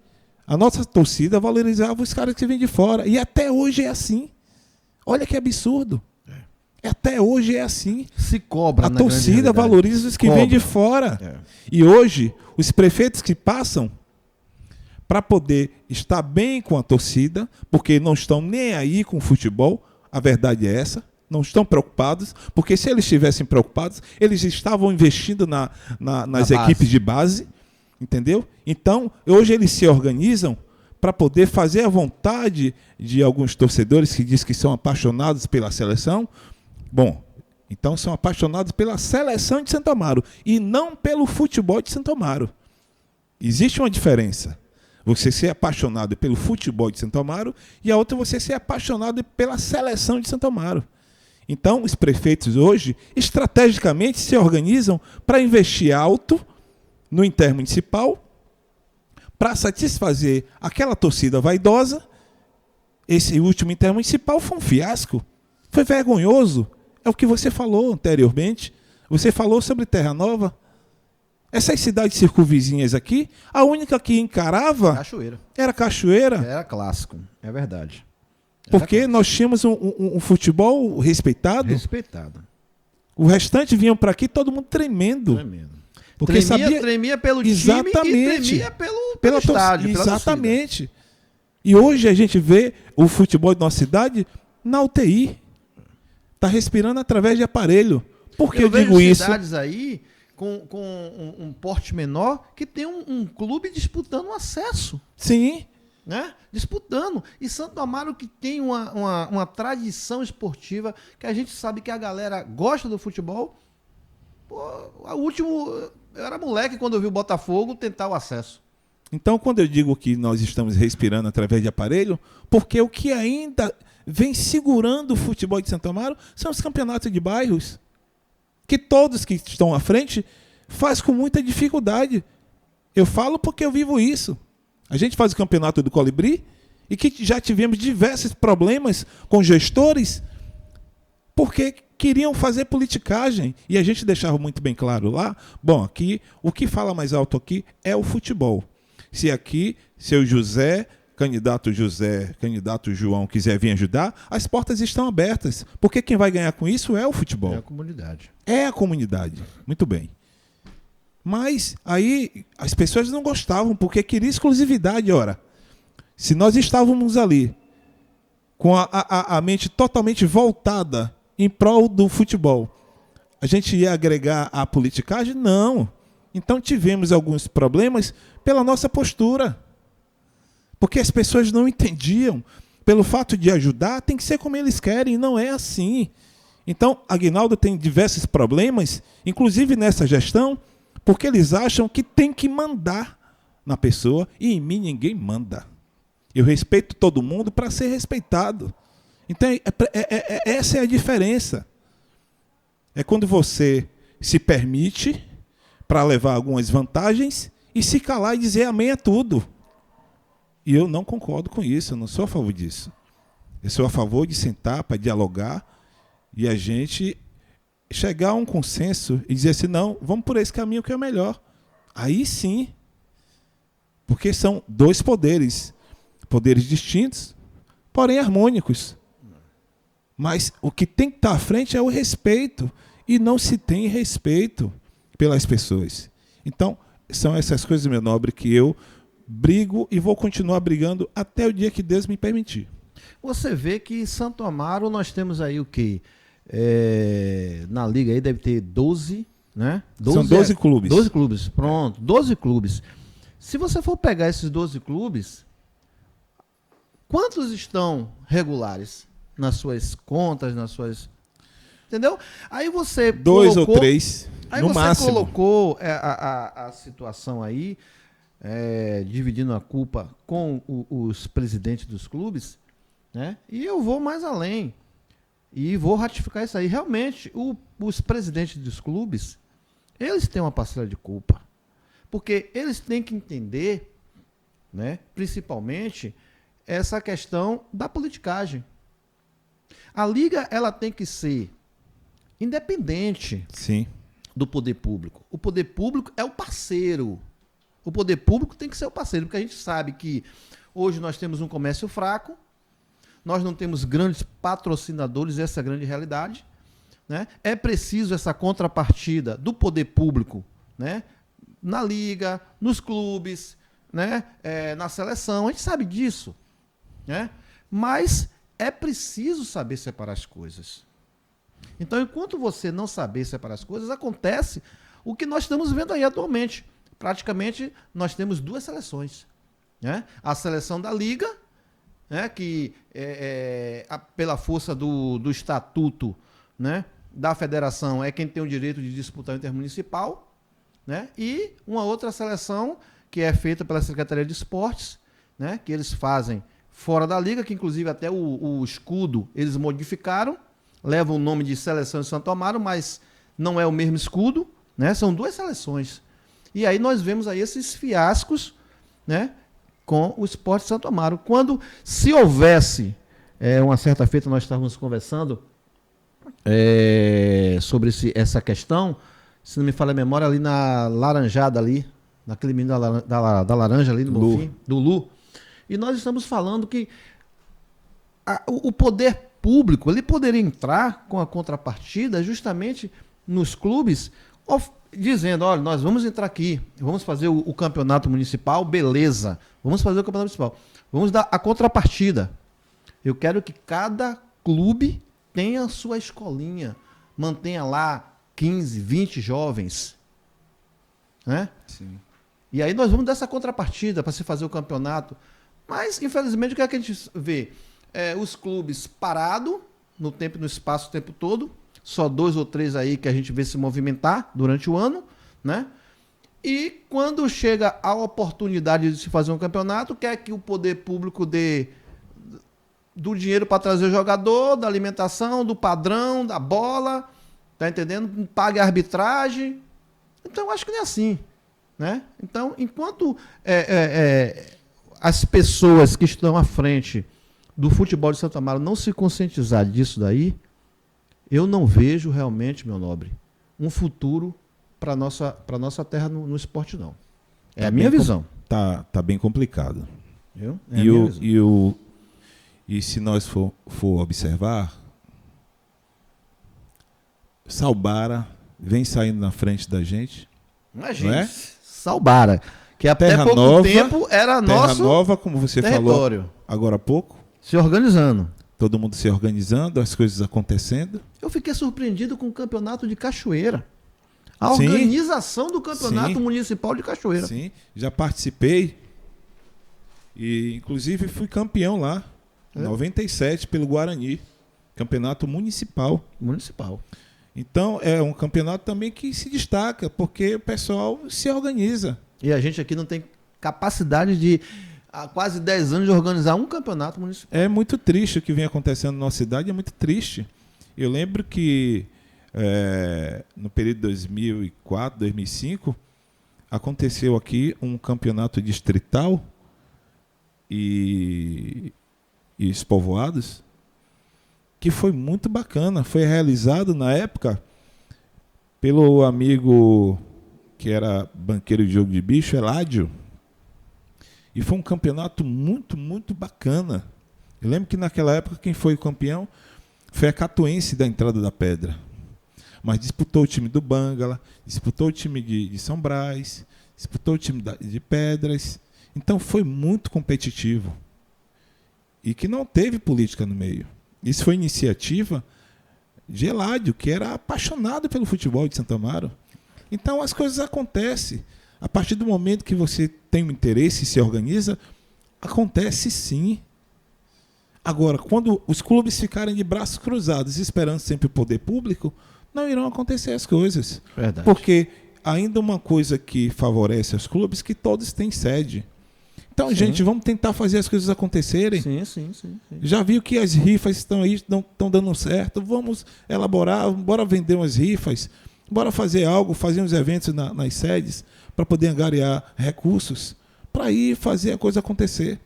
a nossa torcida valorizava os caras que vêm de fora. E até hoje é assim. Olha que absurdo. Até hoje é assim. Se cobra, a torcida valoriza os que vêm de fora. E hoje, os prefeitos que passam, para poder estar bem com a torcida, porque não estão nem aí com o futebol, a verdade é essa, não estão preocupados, porque se eles estivessem preocupados, eles estavam investindo nas equipes de base, entendeu? Então, hoje eles se organizam para poder fazer a vontade de alguns torcedores que dizem que são apaixonados pela seleção. Bom, então são apaixonados pela seleção de Santo Amaro e não pelo futebol de Santo Amaro. Existe uma diferença. Você ser apaixonado pelo futebol de Santo Amaro e a outra você ser apaixonado pela seleção de Santo Amaro. Então, os prefeitos hoje, estrategicamente, se organizam para investir alto no intermunicipal, para satisfazer aquela torcida vaidosa. Esse último intermunicipal foi um fiasco. Foi vergonhoso. É o que você falou anteriormente. Você falou sobre Terra Nova. Essas cidades circunvizinhas aqui, a única que encarava Cachoeira. era Cachoeira. Era clássico, é verdade. Porque nós tínhamos um futebol respeitado. Respeitado. O restante vinham para aqui todo mundo tremendo. Porque tremia pelo exatamente, time e tremia pelo estádio. Exatamente. E hoje a gente vê o futebol de nossa cidade na UTI. Está respirando através de aparelho. Por que eu digo isso? Cidades aí com um porte menor que tem um clube disputando o acesso. Sim. Né? Disputando. E Santo Amaro, que tem uma tradição esportiva, que a gente sabe que a galera gosta do futebol. Pô, eu era moleque quando eu vi o Botafogo tentar o acesso. Então, quando eu digo que nós estamos respirando através de aparelho, porque o que ainda vem segurando o futebol de Santo Amaro são os campeonatos de bairros, que todos que estão à frente faz com muita dificuldade. Eu falo porque eu vivo isso. A gente faz o campeonato do Colibri e que já tivemos diversos problemas com gestores porque queriam fazer politicagem. E a gente deixava muito bem claro lá, bom, aqui o que fala mais alto aqui é o futebol. Se aqui, seu José, candidato João quiser vir ajudar, as portas estão abertas. Porque quem vai ganhar com isso é o futebol. É a comunidade. É a comunidade. Muito bem. Mas aí as pessoas não gostavam, porque queria exclusividade. Ora, se nós estávamos ali com a mente totalmente voltada em prol do futebol, a gente ia agregar a politicagem? Não. Então tivemos alguns problemas pela nossa postura. Porque as pessoas não entendiam. Pelo fato de ajudar, tem que ser como eles querem, e não é assim. Então, Aguinaldo tem diversos problemas, inclusive nessa gestão, porque eles acham que tem que mandar na pessoa, e em mim ninguém manda. Eu respeito todo mundo para ser respeitado. Então, essa é a diferença. É quando você se permite para levar algumas vantagens e se calar e dizer amém a tudo. E eu não concordo com isso, eu não sou a favor disso. Eu sou a favor de sentar para dialogar e a gente chegar a um consenso e dizer assim, não, vamos por esse caminho que é o melhor. Aí sim. Porque são dois poderes distintos, porém harmônicos. Mas o que tem que estar à frente é o respeito. E não se tem respeito pelas pessoas. Então, são essas coisas, meu nobre, que eu brigo e vou continuar brigando até o dia que Deus me permitir. Você vê que em Santo Amaro nós temos aí o quê? Na liga aí deve ter 12, né? São 12 clubes. 12 clubes, pronto, 12 clubes. Se você for pegar esses 12 clubes, quantos estão regulares nas suas contas, nas suas... Entendeu? Aí você 2 ou 3, no máximo. Aí você colocou a situação aí, dividindo a culpa com os presidentes dos clubes, né? E eu vou mais além. E vou ratificar isso aí. Realmente, os presidentes dos clubes, eles têm uma parcela de culpa. Porque eles têm que entender, né, principalmente, essa questão da politicagem. A liga, ela tem que ser independente, sim, do poder público. O poder público é o parceiro. O poder público tem que ser o parceiro, porque a gente sabe que hoje nós temos um comércio fraco, nós não temos grandes patrocinadores, essa é a grande realidade, né? É preciso essa contrapartida do poder público, né? Na liga, nos clubes, né? Na seleção, a gente sabe disso, né? Mas é preciso saber separar as coisas. Então, enquanto você não saber separar as coisas, acontece o que nós estamos vendo aí atualmente. Praticamente, nós temos duas seleções, né? A seleção da liga, né, que pela força do estatuto, né, da federação é quem tem o direito de disputar o intermunicipal, né, e uma outra seleção que é feita pela Secretaria de Esportes, né, que eles fazem fora da liga, que inclusive até o escudo eles modificaram, levam o nome de Seleção de Santo Amaro, mas não é o mesmo escudo, né, são duas seleções. E aí nós vemos aí esses fiascos, né, com o Sport Santo Amaro. Quando, se houvesse, uma certa feita nós estávamos conversando sobre essa questão, se não me falha a memória, ali na Laranjada, ali, naquele menino da laranja ali no Bonfim, do Lu, e nós estamos falando que o poder público ele poderia entrar com a contrapartida justamente nos clubes, dizendo, olha, nós vamos entrar aqui, vamos fazer o campeonato municipal, beleza, vamos fazer o campeonato municipal, vamos dar a contrapartida. Eu quero que cada clube tenha a sua escolinha, mantenha lá 15, 20 jovens, né? Sim. E aí nós vamos dar essa contrapartida para se fazer o campeonato. Mas, infelizmente, o que é que a gente vê? Os clubes parados no tempo e no espaço o tempo todo, só 2 ou 3 aí que a gente vê se movimentar durante o ano, né? E quando chega a oportunidade de se fazer um campeonato, quer que o poder público dê do dinheiro para trazer o jogador, da alimentação, do padrão, da bola, tá entendendo? Pague a arbitragem. Então, eu acho que não é assim, né? Então, enquanto as pessoas que estão à frente do futebol de Santo Amaro não se conscientizar disso daí, eu não vejo realmente, meu nobre, um futuro para nossa terra no esporte, não. É a minha visão. Tá bem complicado. Viu? E se nós for observar, Salbara vem saindo na frente da gente. Imagina, é? Salbara, que até Terra pouco Nova, tempo era nosso Terra Nova, como você território. Falou agora há pouco. Se organizando. Todo mundo se organizando, as coisas acontecendo. Eu fiquei surpreendido com o campeonato de Cachoeira. A organização do campeonato municipal de Cachoeira. Sim, já participei e inclusive fui campeão lá, em 97, pelo Guarani. Campeonato municipal. Municipal. Então, é um campeonato também que se destaca, porque o pessoal se organiza. E a gente aqui não tem capacidade de, há quase 10 anos, de organizar um campeonato municipal. É muito triste o que vem acontecendo na nossa cidade, é muito triste. Eu lembro que no período de 2004, 2005, aconteceu aqui um campeonato distrital e os povoados, que foi muito bacana. Foi realizado na época pelo amigo que era banqueiro de jogo de bicho, Eládio. E foi um campeonato muito, muito bacana. Eu lembro que naquela época quem foi o campeão foi a Catuense da Entrada da Pedra. Mas disputou o time do Bangala, disputou o time de São Brás, disputou o time de Pedras. Então foi muito competitivo. E que não teve política no meio. Isso foi iniciativa de Eládio, que era apaixonado pelo futebol de Santo Amaro. Então as coisas acontecem. A partir do momento que você tem um interesse e se organiza, acontece sim. Agora, quando os clubes ficarem de braços cruzados, esperando sempre o poder público, não irão acontecer as coisas. Verdade. Porque ainda uma coisa que favorece os clubes é que todos têm sede. Então, gente, vamos tentar fazer as coisas acontecerem. Sim. Já viu que as rifas estão aí, estão dando certo. Vamos elaborar, bora vender umas rifas, bora fazer algo, fazer uns eventos nas sedes para poder angariar recursos, para ir fazer a coisa acontecer.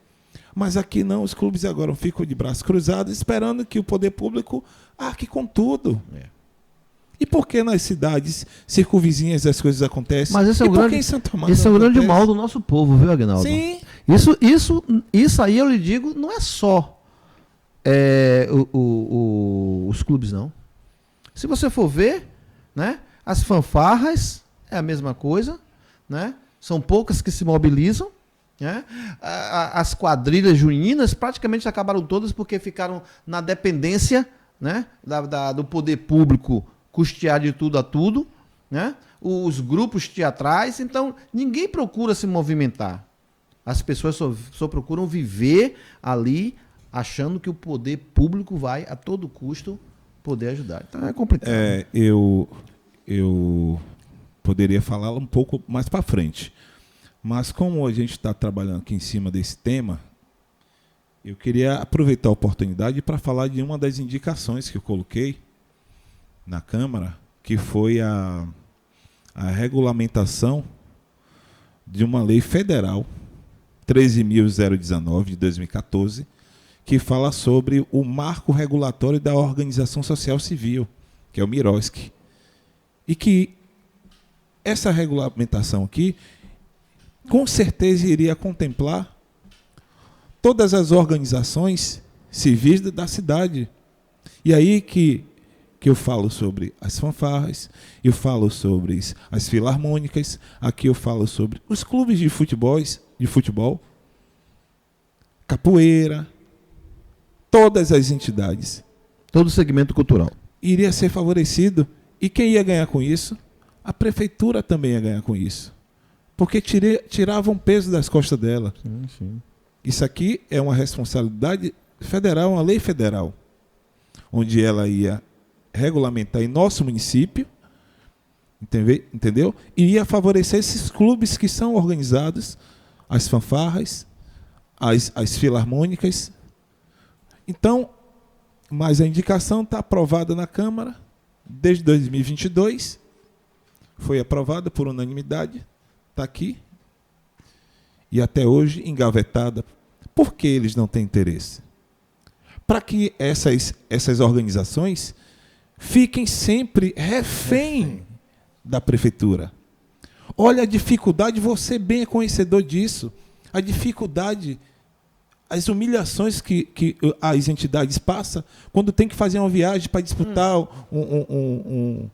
Mas aqui não, os clubes agora ficam de braços cruzados, esperando que o poder público arque com tudo. E por que nas cidades circunvizinhas as coisas acontecem? Mas esse é o grande mal do nosso povo, viu, Agnaldo? Sim. Isso aí eu lhe digo, não é só os clubes, não. Se você for ver, né, as fanfarras é a mesma coisa, né? São poucas que se mobilizam, né? As quadrilhas juninas praticamente acabaram todas porque ficaram na dependência, né, do poder público custear de tudo a tudo, né? Os grupos teatrais, então ninguém procura se movimentar. As pessoas só procuram viver ali achando que o poder público vai a todo custo poder ajudar. Então é complicado. Eu poderia falar um pouco mais para frente, mas como a gente está trabalhando aqui em cima desse tema, eu queria aproveitar a oportunidade para falar de uma das indicações que eu coloquei na Câmara, que foi a regulamentação de uma lei federal 13.019 de 2014, que fala sobre o marco regulatório da Organização Social Civil, que é o MIROSC. E que essa regulamentação aqui, com certeza, iria contemplar todas as organizações civis da cidade. E aí que eu falo sobre as fanfarras, eu falo sobre as filarmônicas, aqui eu falo sobre os clubes de futebol, capoeira, todas as entidades. Todo o segmento cultural. Iria ser favorecido. E quem ia ganhar com isso? A prefeitura também ia ganhar com isso. Porque tirava um peso das costas dela. Sim, sim. Isso aqui é uma responsabilidade federal, uma lei federal, onde ela ia regulamentar em nosso município, entendeu? E ia favorecer esses clubes que são organizados, as fanfarras, as filarmônicas. Então, mas a indicação está aprovada na Câmara desde 2022, foi aprovada por unanimidade, está aqui, e até hoje engavetada. Por que eles não têm interesse? Para que essas organizações fiquem sempre refém da prefeitura. Olha a dificuldade, você bem é conhecedor disso, a dificuldade, as humilhações que as entidades passam quando tem que fazer uma viagem para disputar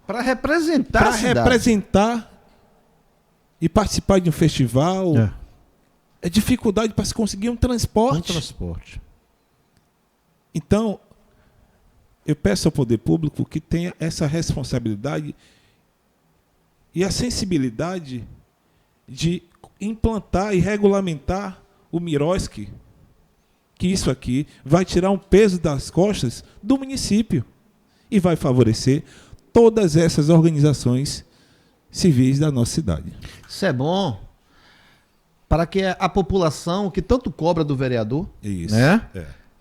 para representar a cidade. Representar e participar de um festival. É dificuldade para se conseguir um transporte. Então, eu peço ao poder público que tenha essa responsabilidade e a sensibilidade de implantar e regulamentar o Miroski, que isso aqui vai tirar um peso das costas do município e vai favorecer todas essas organizações civis da nossa cidade. Isso é bom para que a população que tanto cobra do vereador, isso, né?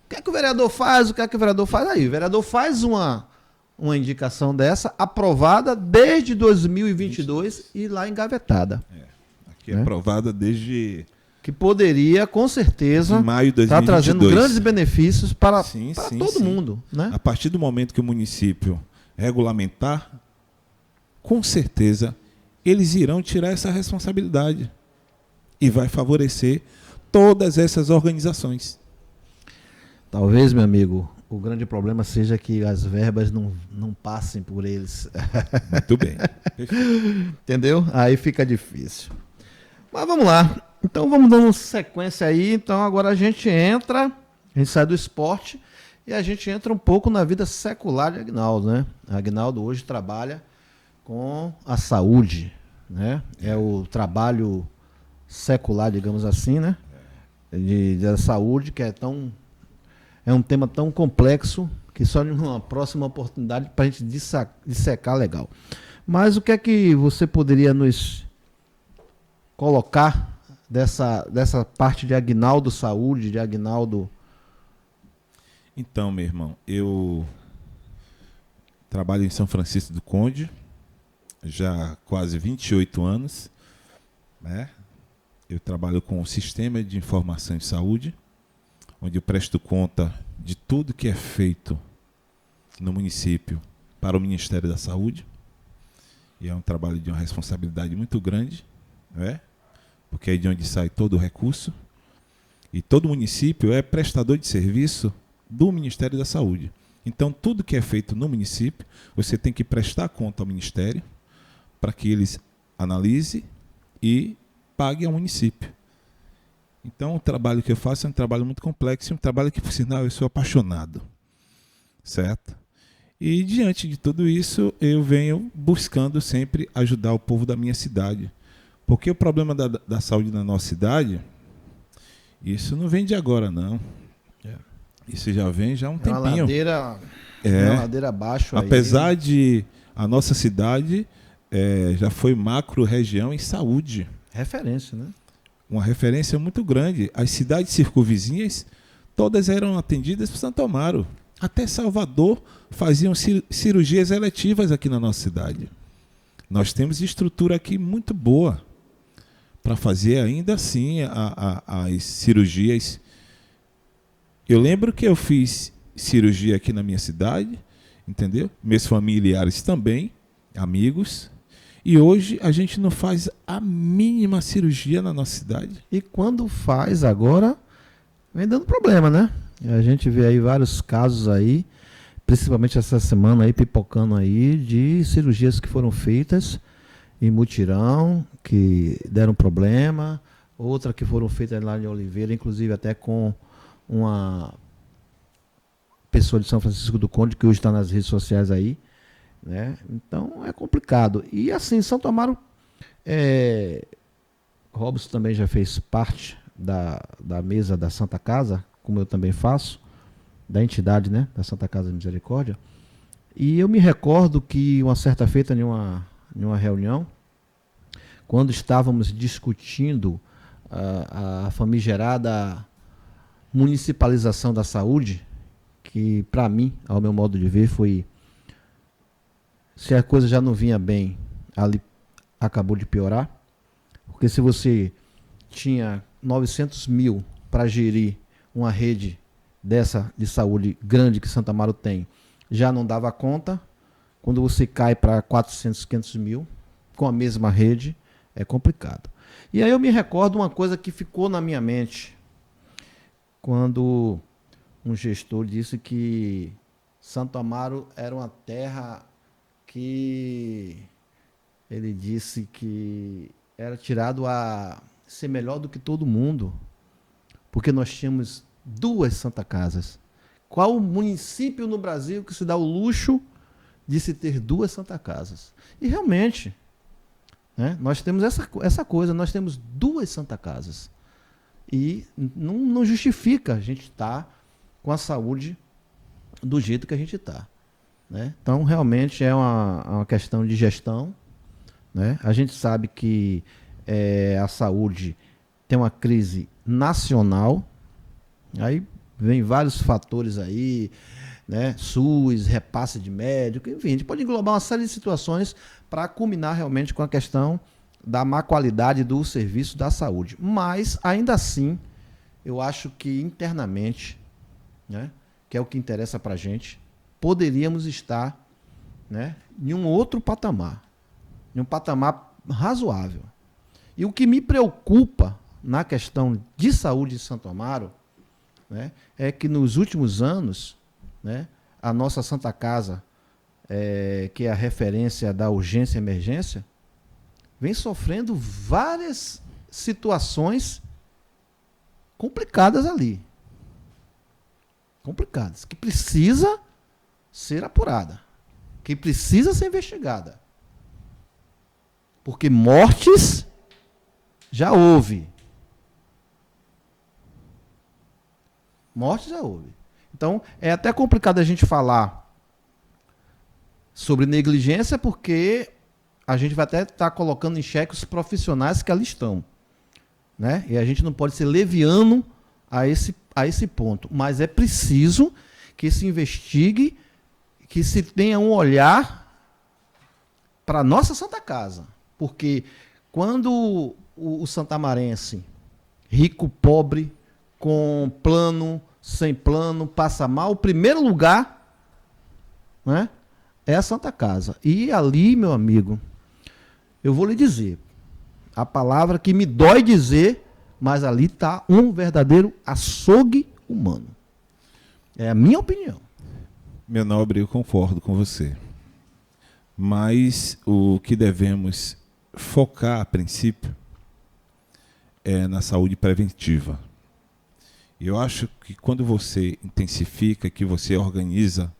O que é que o vereador faz? O que é que o vereador faz? Aí, o vereador faz uma indicação dessa, aprovada desde 2022 e lá engavetada. Aqui é aprovada desde... Que poderia, com certeza, maio de 2022. Estar trazendo grandes benefícios para todo mundo. Né? A partir do momento que o município regulamentar, com certeza, eles irão tirar essa responsabilidade e vai favorecer todas essas organizações. Talvez, meu amigo, o grande problema seja que as verbas não passem por eles. Muito bem. Entendeu? Aí fica difícil. Mas vamos lá. Então vamos dando sequência aí. Então agora a gente sai do esporte e a gente entra um pouco na vida secular de Aguinaldo, né? Aguinaldo hoje trabalha com a saúde, né? É o trabalho secular, digamos assim, né? Da saúde, que é um tema tão complexo que só numa próxima oportunidade para a gente dissecar legal. Mas o que é que você poderia nos colocar dessa parte de Aguinaldo Saúde, de Aguinaldo? Então, meu irmão, eu trabalho em São Francisco do Conde já há quase 28 anos, né? Eu trabalho com o Sistema de Informação em Saúde, onde eu presto conta de tudo que é feito no município para o Ministério da Saúde. E é um trabalho de uma responsabilidade muito grande, né? Porque é de onde sai todo o recurso. E todo município é prestador de serviço do Ministério da Saúde. Então, tudo que é feito no município, você tem que prestar conta ao Ministério para que eles analise e pague ao município. Então, o trabalho que eu faço é um trabalho muito complexo, um trabalho que, por sinal, eu sou apaixonado. Certo? E, diante de tudo isso, eu venho buscando sempre ajudar o povo da minha cidade. Porque o problema da saúde na nossa cidade, isso não vem de agora, não. Isso já vem já há um tempinho. Uma ladeira abaixo. Apesar de a nossa cidade já foi macro-região em saúde. Referência, né? Uma referência muito grande. As cidades circunvizinhas, todas eram atendidas por Santo Amaro. Até Salvador faziam cirurgias eletivas aqui na nossa cidade. Nós temos estrutura aqui muito boa para fazer ainda assim as cirurgias. Eu lembro que eu fiz cirurgia aqui na minha cidade, entendeu? Meus familiares também, amigos. E hoje a gente não faz a mínima cirurgia na nossa cidade. E quando faz agora, vem dando problema, né? A gente vê aí vários casos aí, principalmente essa semana aí, pipocando aí, de cirurgias que foram feitas em mutirão, que deram problema, outra que foram feitas lá em Oliveira, inclusive até com uma pessoa de São Francisco do Conde, que hoje está nas redes sociais aí, né? Então é complicado. E assim, Santo Amaro, Robson também já fez parte da mesa da Santa Casa, como eu também faço, da entidade, né, da Santa Casa de Misericórdia. E eu me recordo que uma certa feita, em uma reunião, quando estávamos discutindo a famigerada municipalização da saúde, que para mim, ao meu modo de ver, foi, se a coisa já não vinha bem, ali acabou de piorar, porque se você tinha 900 mil para gerir uma rede dessa de saúde grande que Santo Amaro tem, já não dava conta. Quando você cai para 400, 500 mil com a mesma rede, é complicado. E aí eu me recordo uma coisa que ficou na minha mente, quando um gestor disse que Santo Amaro era uma terra que ele disse que era tirado a ser melhor do que todo mundo, porque nós tínhamos 2 Santa Casas. Qual o município no Brasil que se dá o luxo de se ter 2 Santa Casas? E realmente, né, nós temos essa coisa, nós temos 2 Santa Casas. E não justifica a gente estar com a saúde do jeito que a gente está, né? Então, realmente é uma questão de gestão, né? A gente sabe que a saúde tem uma crise nacional, aí vem vários fatores aí, né? SUS, repasse de médico, enfim, a gente pode englobar uma série de situações para culminar realmente com a questão da má qualidade do serviço da saúde. Mas, ainda assim, eu acho que internamente, né, que é o que interessa para a gente, poderíamos estar, né, em um outro patamar, em um patamar razoável. E o que me preocupa na questão de saúde de Santo Amaro, né, é que nos últimos anos, né, a nossa Santa Casa, que é a referência da urgência e emergência, vem sofrendo várias situações complicadas ali. Complicadas, que precisa ser apurada, que precisa ser investigada. Porque mortes já houve. Mortes já houve. Então, é até complicado a gente falar sobre negligência, porque a gente vai até estar colocando em xeque os profissionais que ali estão, né? E a gente não pode ser leviano a esse ponto. Mas é preciso que se investigue, que se tenha um olhar para a nossa Santa Casa. Porque quando o santamarense, rico, pobre, com plano, sem plano, passa mal, o primeiro lugar, né, é a Santa Casa. E ali, meu amigo, eu vou lhe dizer, a palavra que me dói dizer, mas ali está um verdadeiro açougue humano. É a minha opinião. Meu nobre, eu concordo com você. Mas o que devemos focar, a princípio, é na saúde preventiva. E eu acho que quando você intensifica, que você organiza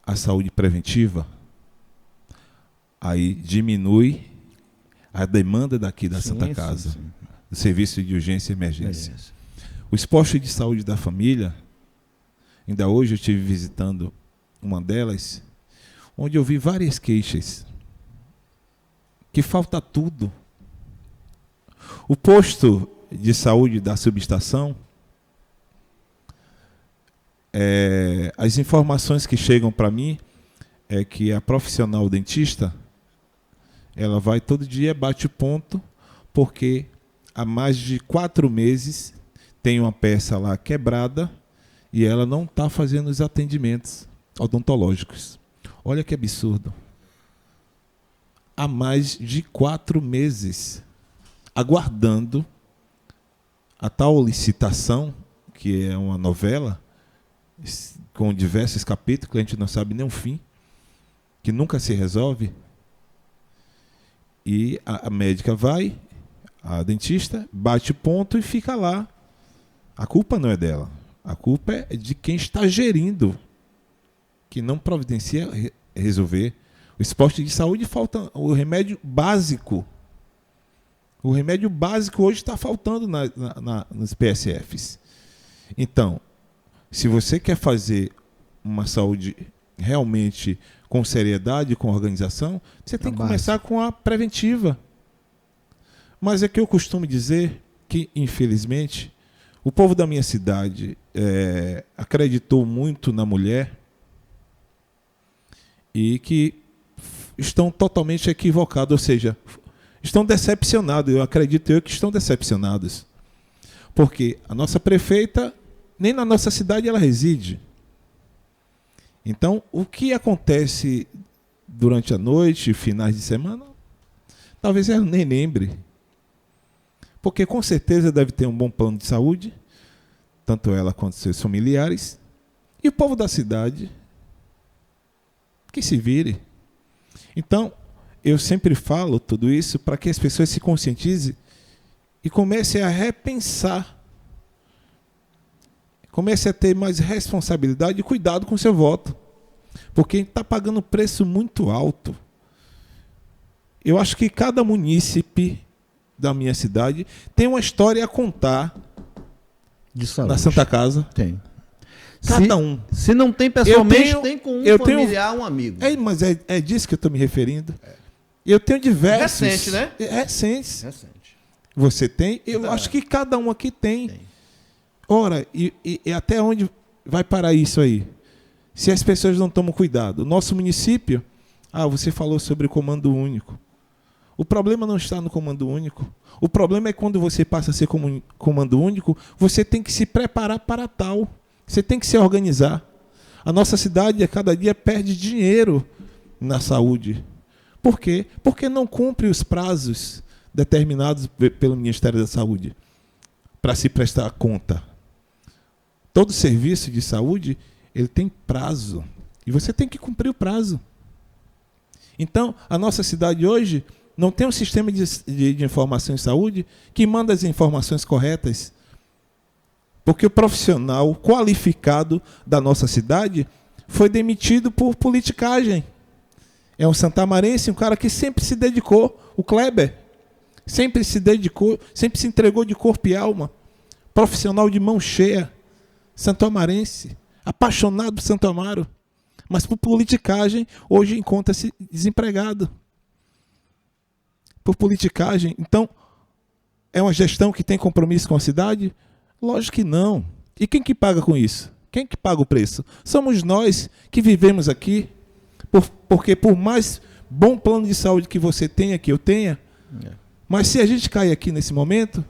a saúde preventiva, aí diminui a demanda daqui da Santa Casa, sim. Do serviço de urgência e emergência. Os postos de saúde da família, ainda hoje eu estive visitando uma delas, onde eu vi várias queixas, que falta tudo. O posto de saúde da subestação, as informações que chegam para mim é que a profissional dentista, ela vai todo dia, bate ponto, porque há mais de 4 meses tem uma peça lá quebrada e ela não está fazendo os atendimentos odontológicos. Olha que absurdo. Há mais de 4 meses, aguardando a tal licitação que é uma novela com diversos capítulos, que a gente não sabe nem o fim, que nunca se resolve. E a médica vai, a dentista, bate ponto e fica lá. A culpa não é dela. A culpa é de quem está gerindo, que não providencia resolver. O esporte de saúde falta o remédio básico. O remédio básico hoje está faltando nos PSFs. Então, se você quer fazer uma saúde realmente com seriedade, com organização, você tem que começar com a preventiva. Mas é que eu costumo dizer que, infelizmente, o povo da minha cidade acreditou muito na mulher e que estão totalmente equivocados, ou seja, estão decepcionados. Eu acredito que estão decepcionados. Porque a nossa prefeita, nem na nossa cidade ela reside. Então, o que acontece durante a noite, finais de semana, talvez ela nem lembre. Porque com certeza deve ter um bom plano de saúde, tanto ela quanto seus familiares. E o povo da cidade, que se vire. Então, eu sempre falo tudo isso para que as pessoas se conscientizem e comecem a repensar. Comece a ter mais responsabilidade e cuidado com o seu voto. Porque está pagando um preço muito alto. Eu acho que cada munícipe da minha cidade tem uma história a contar de saúde. Na Santa Casa. Tem. Cada um. Se não tem pessoalmente, tem com um familiar, um amigo. Mas é disso que eu estou me referindo. Eu tenho diversos. Recente, né? Recentes. Recente. Você tem? Eu acho que cada um aqui tem. Ora, e até onde vai parar isso aí? Se as pessoas não tomam cuidado. O nosso município, você falou sobre o comando único. O problema não está no comando único. O problema é quando você passa a ser comando único, você tem que se preparar para tal. Você tem que se organizar. A nossa cidade, a cada dia, perde dinheiro na saúde. Por quê? Porque não cumpre os prazos determinados pelo Ministério da Saúde para se prestar conta. Todo serviço de saúde, ele tem prazo. E você tem que cumprir o prazo. Então, a nossa cidade hoje não tem um sistema de informação em saúde que manda as informações corretas. Porque o profissional qualificado da nossa cidade foi demitido por politicagem. É um santamarense, um cara que sempre se dedicou, o Kleber. Sempre se dedicou, sempre se entregou de corpo e alma. Profissional de mão cheia. Santomarense, apaixonado por Santo Amaro, mas por politicagem, hoje encontra-se desempregado. Por politicagem, então, é uma gestão que tem compromisso com a cidade? Lógico que não. E quem que paga com isso? Quem que paga o preço? Somos nós que vivemos aqui, porque por mais bom plano de saúde que você tenha, que eu tenha, mas se a gente cair aqui nesse momento,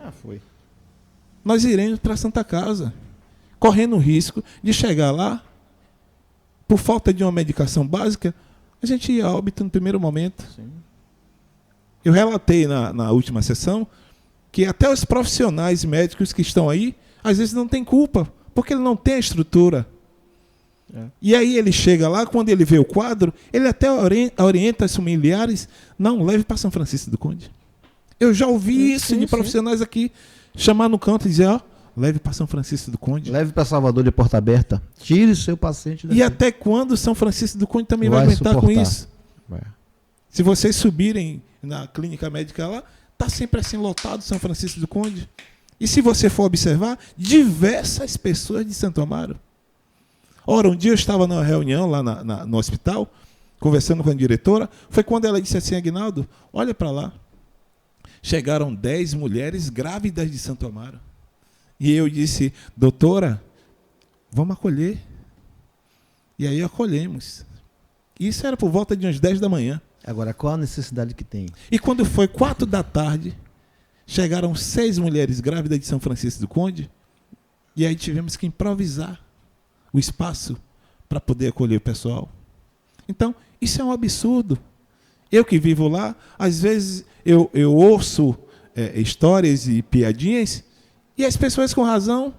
nós iremos para a Santa Casa, correndo o risco de chegar lá, por falta de uma medicação básica, a gente ia a óbito no primeiro momento. Sim. Eu relatei na última sessão que até os profissionais médicos que estão aí, às vezes não têm culpa, porque ele não tem a estrutura. E aí ele chega lá, quando ele vê o quadro, ele até orienta os familiares, não, leve para São Francisco do Conde. Eu já ouvi isso de profissionais aqui, chamar no canto e dizer, leve para São Francisco do Conde. Leve para Salvador de Porta Aberta. Tire o seu paciente daqui. E até quando São Francisco do Conde também vai aguentar suportar com isso? Se vocês subirem na clínica médica lá, está sempre assim lotado São Francisco do Conde. E se você for observar, diversas pessoas de Santo Amaro. Ora, um dia eu estava numa reunião lá no hospital, conversando com a diretora, foi quando ela disse assim, Aguinaldo, olha para lá. Chegaram 10 mulheres grávidas de Santo Amaro. E eu disse, doutora, vamos acolher. E aí acolhemos. Isso era por volta de umas 10 da manhã. Agora, qual a necessidade que tem? E quando foi 4 da tarde, chegaram 6 mulheres grávidas de São Francisco do Conde, e aí tivemos que improvisar o espaço para poder acolher o pessoal. Então, isso é um absurdo. Eu que vivo lá, às vezes eu ouço histórias e piadinhas, e as pessoas com razão.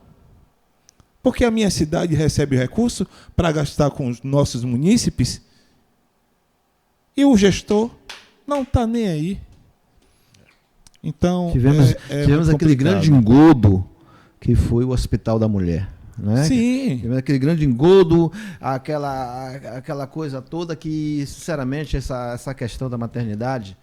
Porque a minha cidade recebe recurso para gastar com os nossos munícipes e o gestor não está nem aí. Então, tivemos aquele grande engodo que foi o Hospital da Mulher. Né? Sim. Tivemos aquele grande engodo, aquela coisa toda que, sinceramente, essa questão da maternidade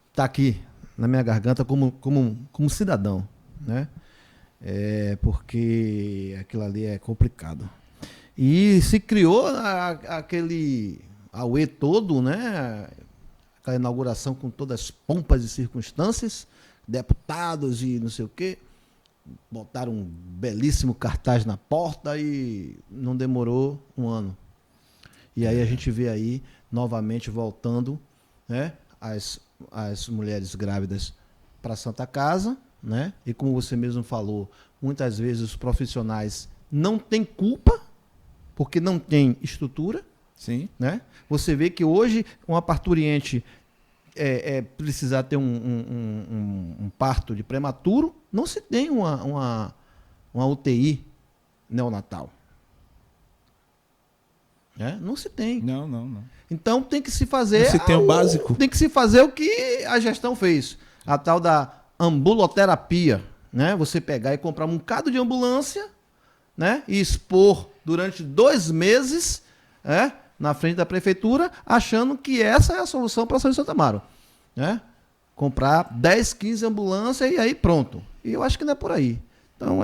está aqui na minha garganta como cidadão. Né? Porque aquilo ali é complicado. E se criou aquele auê todo, né? Aquela inauguração com todas as pompas e circunstâncias, deputados e não sei o quê, botaram um belíssimo cartaz na porta e não demorou um ano. E aí a gente vê aí, novamente, voltando, né, as mulheres grávidas para a Santa Casa, né? E como você mesmo falou, muitas vezes os profissionais não têm culpa, porque não tem estrutura. Sim. Né? Você vê que hoje uma parturiente precisar ter um parto de prematuro, não se tem uma UTI neonatal. Né? Não se tem. Não. Então tem que se fazer. Não se tem o básico. Tem que se fazer o que a gestão fez. A tal da ambuloterapia. Né? Você pegar e comprar um bocado de ambulância, né? E expor durante 2 meses, na frente da prefeitura, achando que essa é a solução para São Luís de Santa Amaro. Né? Comprar 10, 15 ambulâncias e aí pronto. E eu acho que não é por aí. Então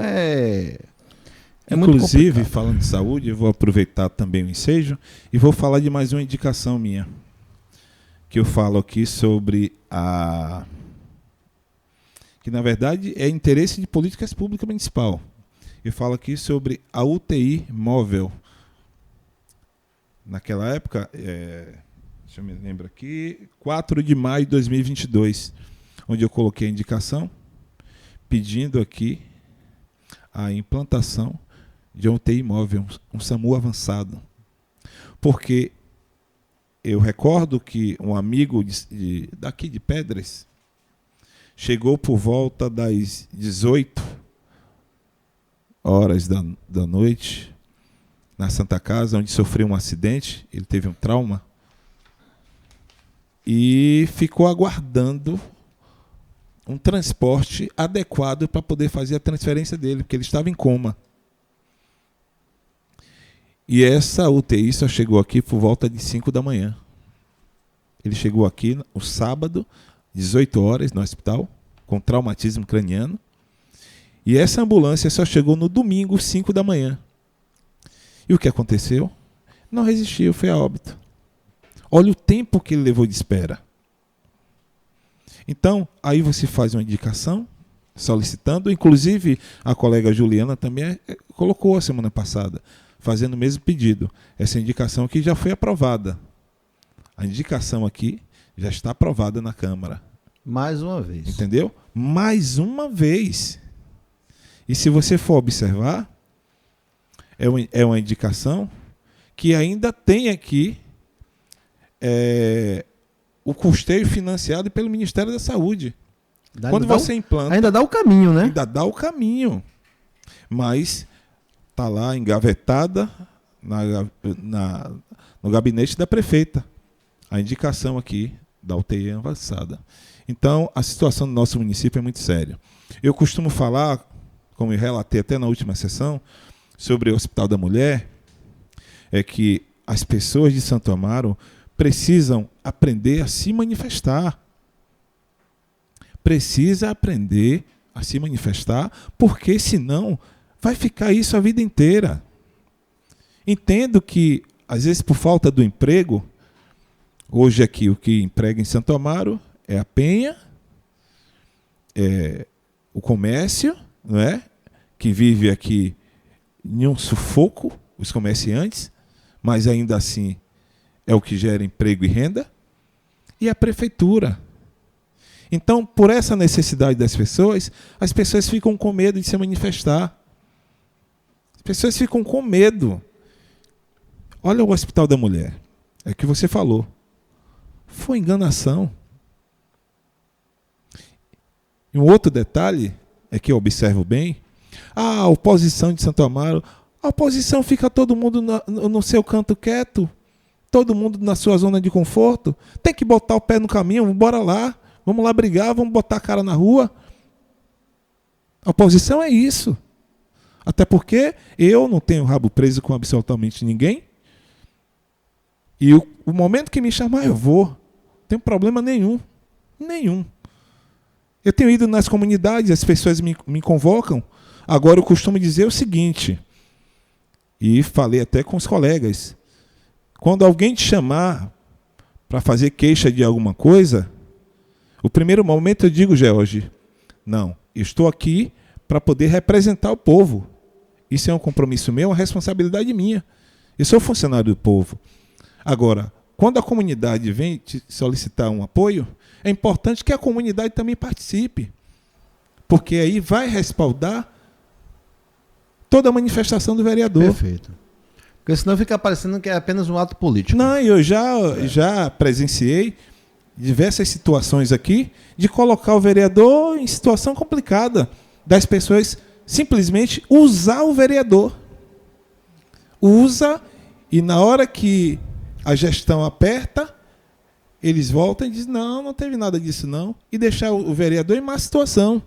Inclusive, falando de saúde, eu vou aproveitar também o ensejo e vou falar de mais uma indicação minha. Que eu falo aqui sobre que na verdade é interesse de políticas públicas municipal. Eu falo aqui sobre a UTI móvel. Naquela época, deixa eu me lembrar aqui, 4 de maio de 2022, onde eu coloquei a indicação pedindo aqui a implantação de um UTI móvel, um SAMU avançado. Porque eu recordo que um amigo daqui de Pedras chegou por volta das 18 horas da noite na Santa Casa, onde sofreu um acidente, ele teve um trauma, e ficou aguardando um transporte adequado para poder fazer a transferência dele, porque ele estava em coma. E essa UTI só chegou aqui por volta de 5 da manhã. Ele chegou aqui no sábado, 18 horas, no hospital, com traumatismo craniano, e essa ambulância só chegou no domingo, 5 da manhã. E o que aconteceu? Não resistiu, foi a óbito. Olha o tempo que ele levou de espera. Então, aí você faz uma indicação, solicitando, inclusive a colega Juliana também colocou a semana passada, fazendo o mesmo pedido. Essa indicação aqui já foi aprovada. A indicação aqui já está aprovada na Câmara. Mais uma vez. Entendeu? Mais uma vez. E se você for observar, é uma indicação que ainda tem aqui o custeio financiado pelo Ministério da Saúde. Quando você implanta... Ainda dá o caminho, né? Ainda dá o caminho. Mas está lá engavetada no gabinete da prefeita. A indicação aqui da UTI avançada. Então, a situação do nosso município é muito séria. Eu costumo falar, como eu relatei até na última sessão, sobre o Hospital da Mulher, é que as pessoas de Santo Amaro precisam aprender a se manifestar. Precisa aprender a se manifestar, porque senão vai ficar isso a vida inteira. Entendo que, às vezes, por falta do emprego, hoje aqui o que emprega em Santo Amaro é a penha, é o comércio, não é? Que vive aqui em um sufoco, os comerciantes, mas ainda assim é o que gera emprego e renda, e a prefeitura. Então, por essa necessidade das pessoas, as pessoas ficam com medo de se manifestar. As pessoas ficam com medo. Olha o Hospital da Mulher, é o que você falou. Foi enganação. E um outro detalhe, é que eu observo bem, a oposição de Santo Amaro, a oposição fica todo mundo no seu canto quieto, todo mundo na sua zona de conforto, tem que botar o pé no caminho, bora lá, vamos lá brigar, vamos botar a cara na rua. A oposição é isso. Até porque eu não tenho rabo preso com absolutamente ninguém. E o momento que me chamar, eu vou. Não tem problema nenhum. Nenhum. Eu tenho ido nas comunidades, as pessoas me convocam. Agora eu costumo dizer o seguinte, e falei até com os colegas, quando alguém te chamar para fazer queixa de alguma coisa, o primeiro momento eu digo, George, não, eu estou aqui para poder representar o povo. Isso é um compromisso meu, uma responsabilidade minha. Eu sou funcionário do povo. Agora, quando a comunidade vem te solicitar um apoio, é importante que a comunidade também participe. Porque aí vai respaldar toda a manifestação do vereador. Perfeito. Porque senão fica parecendo que é apenas um ato político. Não, eu já presenciei diversas situações aqui de colocar o vereador em situação complicada, das pessoas simplesmente usar o vereador. Usa, e na hora que a gestão aperta, eles voltam e dizem, não teve nada disso não, e deixar o vereador em má situação.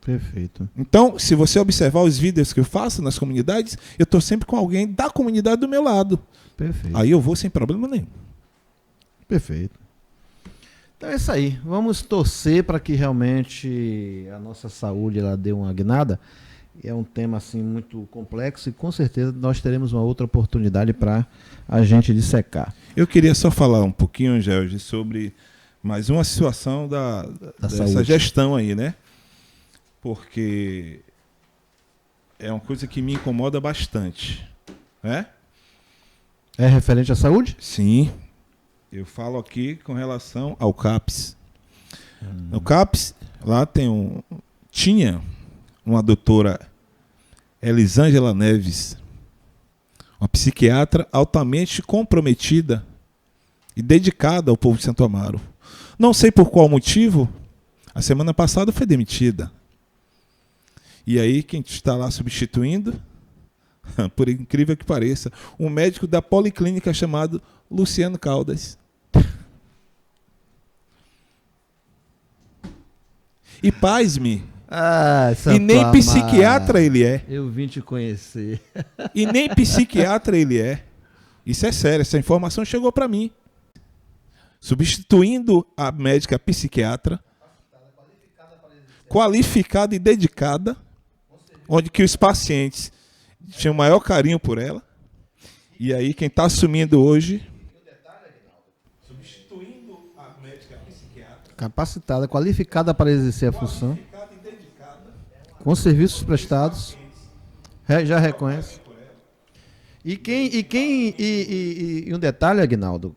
Perfeito. Então, se você observar os vídeos que eu faço nas comunidades, eu estou sempre com alguém da comunidade do meu lado. Perfeito. Aí eu vou sem problema nenhum. Perfeito. Então é isso aí. Vamos torcer para que realmente a nossa saúde ela dê uma guinada. É um tema assim muito complexo e com certeza nós teremos uma outra oportunidade para a gente dissecar. Eu queria só falar um pouquinho, Jorge, sobre mais uma situação dessa saúde. gestão aí, né? Porque é uma coisa que me incomoda bastante, né? É referente à saúde? Sim. Eu falo aqui com relação ao CAPS. No CAPS, lá tinha uma doutora Elisângela Neves, uma psiquiatra altamente comprometida e dedicada ao povo de Santo Amaro. Não sei por qual motivo, a semana passada foi demitida. E aí quem está lá substituindo, por incrível que pareça, um médico da policlínica chamado Luciano Caldas. E pasme, e nem psiquiatra ele é. Eu vim te conhecer. E nem psiquiatra ele é. Isso é sério, essa informação chegou para mim. Substituindo a médica psiquiatra, qualificada e dedicada, onde que os pacientes tinham o maior carinho por ela. E aí quem está assumindo hoje... Substituindo a médica psiquiatra. Capacitada, qualificada para exercer a função. Com serviços prestados. Já reconhece. E um detalhe, Aguinaldo,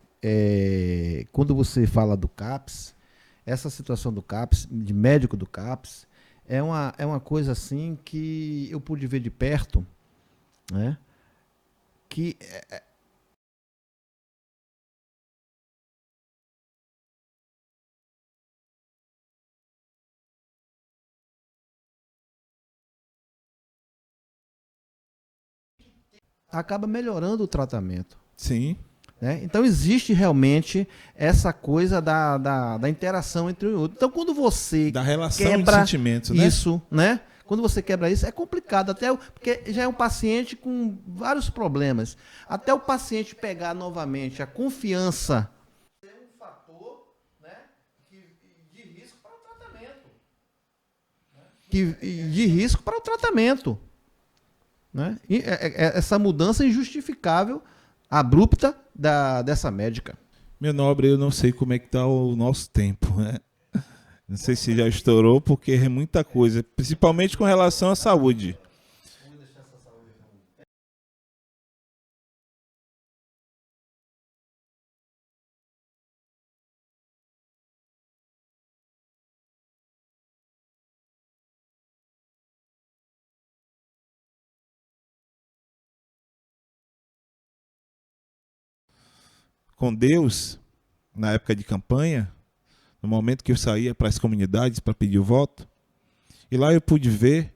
quando você fala do CAPS, essa situação do CAPS, de médico do CAPS, é uma coisa assim que eu pude ver de perto, né? Que acaba melhorando o tratamento. Sim. Né? Então existe realmente essa coisa da interação entre um e outro. Então quando você Da relação quebra de sentimentos, né? isso, né? Quando você quebra isso, é complicado, porque já é um paciente com vários problemas. Até o paciente pegar novamente a confiança é um fator, né, de risco para o tratamento. De risco para o tratamento. Né? E essa mudança injustificável, abrupta dessa médica. Meu nobre, eu não sei como é que está o nosso tempo, né? Não sei se já estourou, porque é muita coisa, principalmente com relação à saúde. Com Deus, na época de campanha, no momento que eu saía para as comunidades para pedir o voto, E lá eu pude ver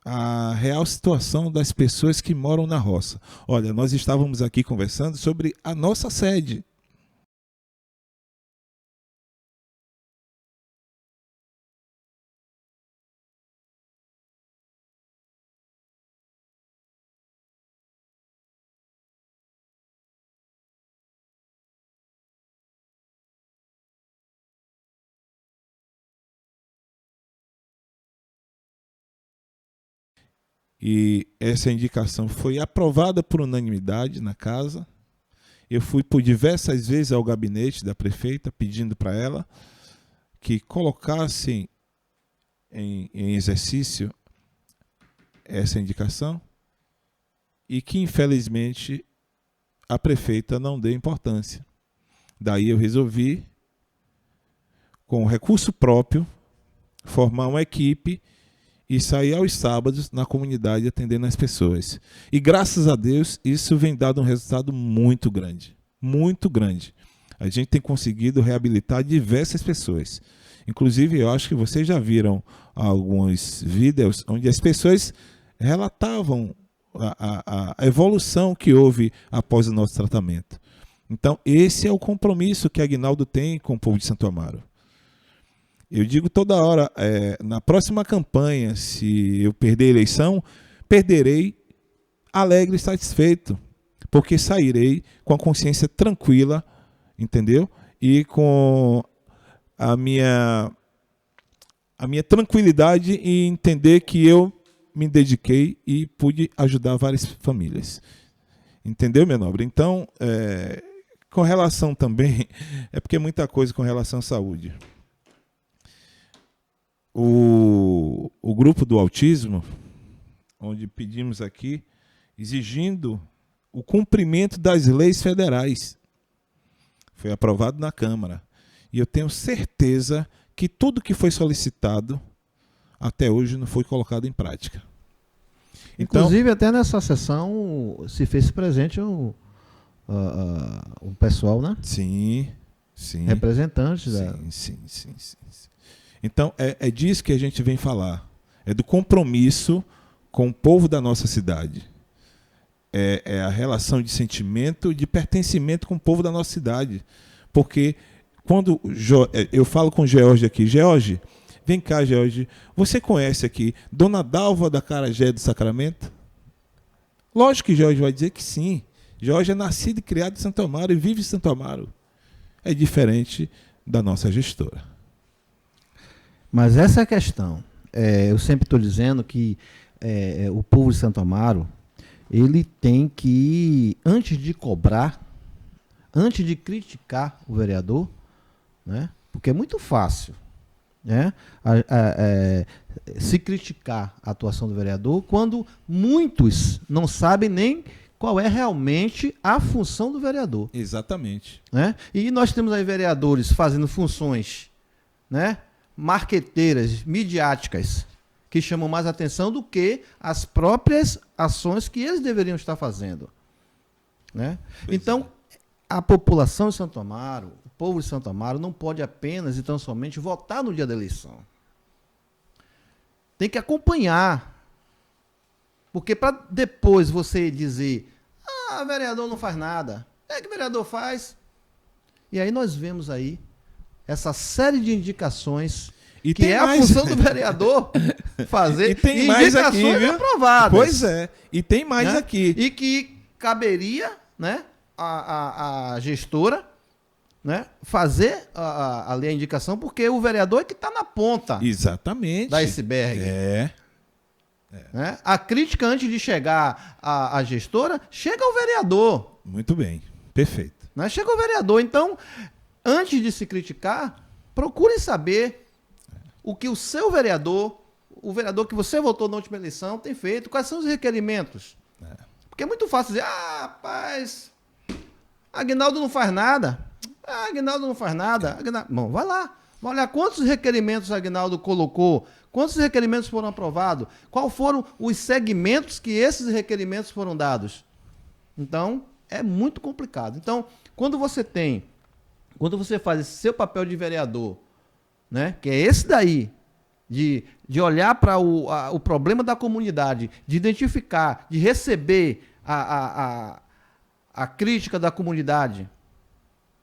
a real situação das pessoas que moram na roça. Olha, nós estávamos aqui conversando sobre a nossa sede. E essa indicação foi aprovada por unanimidade na casa. Eu fui por diversas vezes ao gabinete da prefeita pedindo para ela que colocasse em exercício essa indicação e que, infelizmente, a prefeita não deu importância. Daí eu resolvi, com recurso próprio, formar uma equipe e sair aos sábados na comunidade atendendo as pessoas. E graças a Deus isso vem dando um resultado muito grande. Muito grande. A gente tem conseguido reabilitar diversas pessoas. Inclusive, eu acho que vocês já viram alguns vídeos onde as pessoas relatavam a evolução que houve após o nosso tratamento. Então, esse é o compromisso que Aguinaldo tem com o povo de Santo Amaro. Eu digo toda hora, na próxima campanha, se eu perder a eleição, perderei alegre e satisfeito, porque sairei com a consciência tranquila, entendeu? E com a minha tranquilidade em entender que eu me dediquei e pude ajudar várias famílias. Entendeu, meu nobre? Então, com relação também, é porque é muita coisa com relação à saúde. O grupo do autismo, onde pedimos aqui, exigindo o cumprimento das leis federais. Foi aprovado na Câmara. E eu tenho certeza que tudo que foi solicitado até hoje não foi colocado em prática. Então, inclusive, até nessa sessão se fez presente o pessoal, né? Sim, sim. Representantes. Sim. Então, é disso que a gente vem falar. É do compromisso com o povo da nossa cidade. É a relação de sentimento, de pertencimento com o povo da nossa cidade. Porque quando eu falo com o George aqui, George, vem cá, George, você conhece aqui Dona Dalva da Carajé do Sacramento? Lógico que George vai dizer que sim. George é nascido e criado em Santo Amaro e vive em Santo Amaro. É diferente da nossa gestora. Mas essa é a questão. Eu sempre estou dizendo que o povo de Santo Amaro, ele tem que, antes de cobrar, antes de criticar o vereador, né, porque é muito fácil, né, se criticar a atuação do vereador quando muitos não sabem nem qual é realmente a função do vereador. Exatamente. Né? E nós temos aí vereadores fazendo funções, né, marqueteiras, midiáticas, que chamam mais atenção do que as próprias ações que eles deveriam estar fazendo. Né? Então, a população de Santo Amaro, o povo de Santo Amaro, não pode apenas e tão somente votar no dia da eleição. Tem que acompanhar. Porque para depois você dizer, vereador não faz nada. O que o vereador faz? E aí nós vemos aí essa série de indicações e que é a função do vereador fazer e tem mais indicações aqui, viu? aprovadas. Pois é, e tem mais, né, aqui. E que caberia, né, a gestora, né, fazer ali a indicação, porque o vereador é que está na ponta. Exatamente. Da iceberg. Né? A crítica, antes de chegar à gestora, chega ao vereador. Muito bem, perfeito. Né? Chega ao vereador. Então, antes de se criticar, procure saber o que o seu vereador, o vereador que você votou na última eleição, tem feito, quais são os requerimentos. Porque é muito fácil dizer, rapaz, Aguinaldo não faz nada. Aguinaldo não faz nada. Bom, vai lá. Vai olhar quantos requerimentos Aguinaldo colocou, quantos requerimentos foram aprovados, quais foram os segmentos que esses requerimentos foram dados. Então, é muito complicado. Então, quando você faz esse seu papel de vereador, né, que é esse daí, de olhar para o problema da comunidade, de identificar, de receber a crítica da comunidade,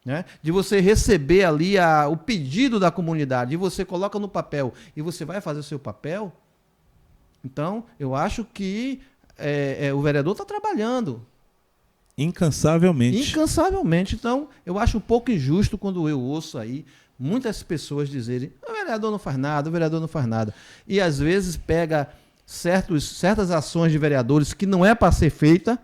né? De você receber ali o pedido da comunidade, e você coloca no papel e você vai fazer o seu papel. Então, eu acho que o vereador está trabalhando. Incansavelmente. Incansavelmente. Então, eu acho um pouco injusto quando eu ouço aí muitas pessoas dizerem: o vereador não faz nada, o vereador não faz nada. E às vezes pega certas ações de vereadores que não é para ser feita,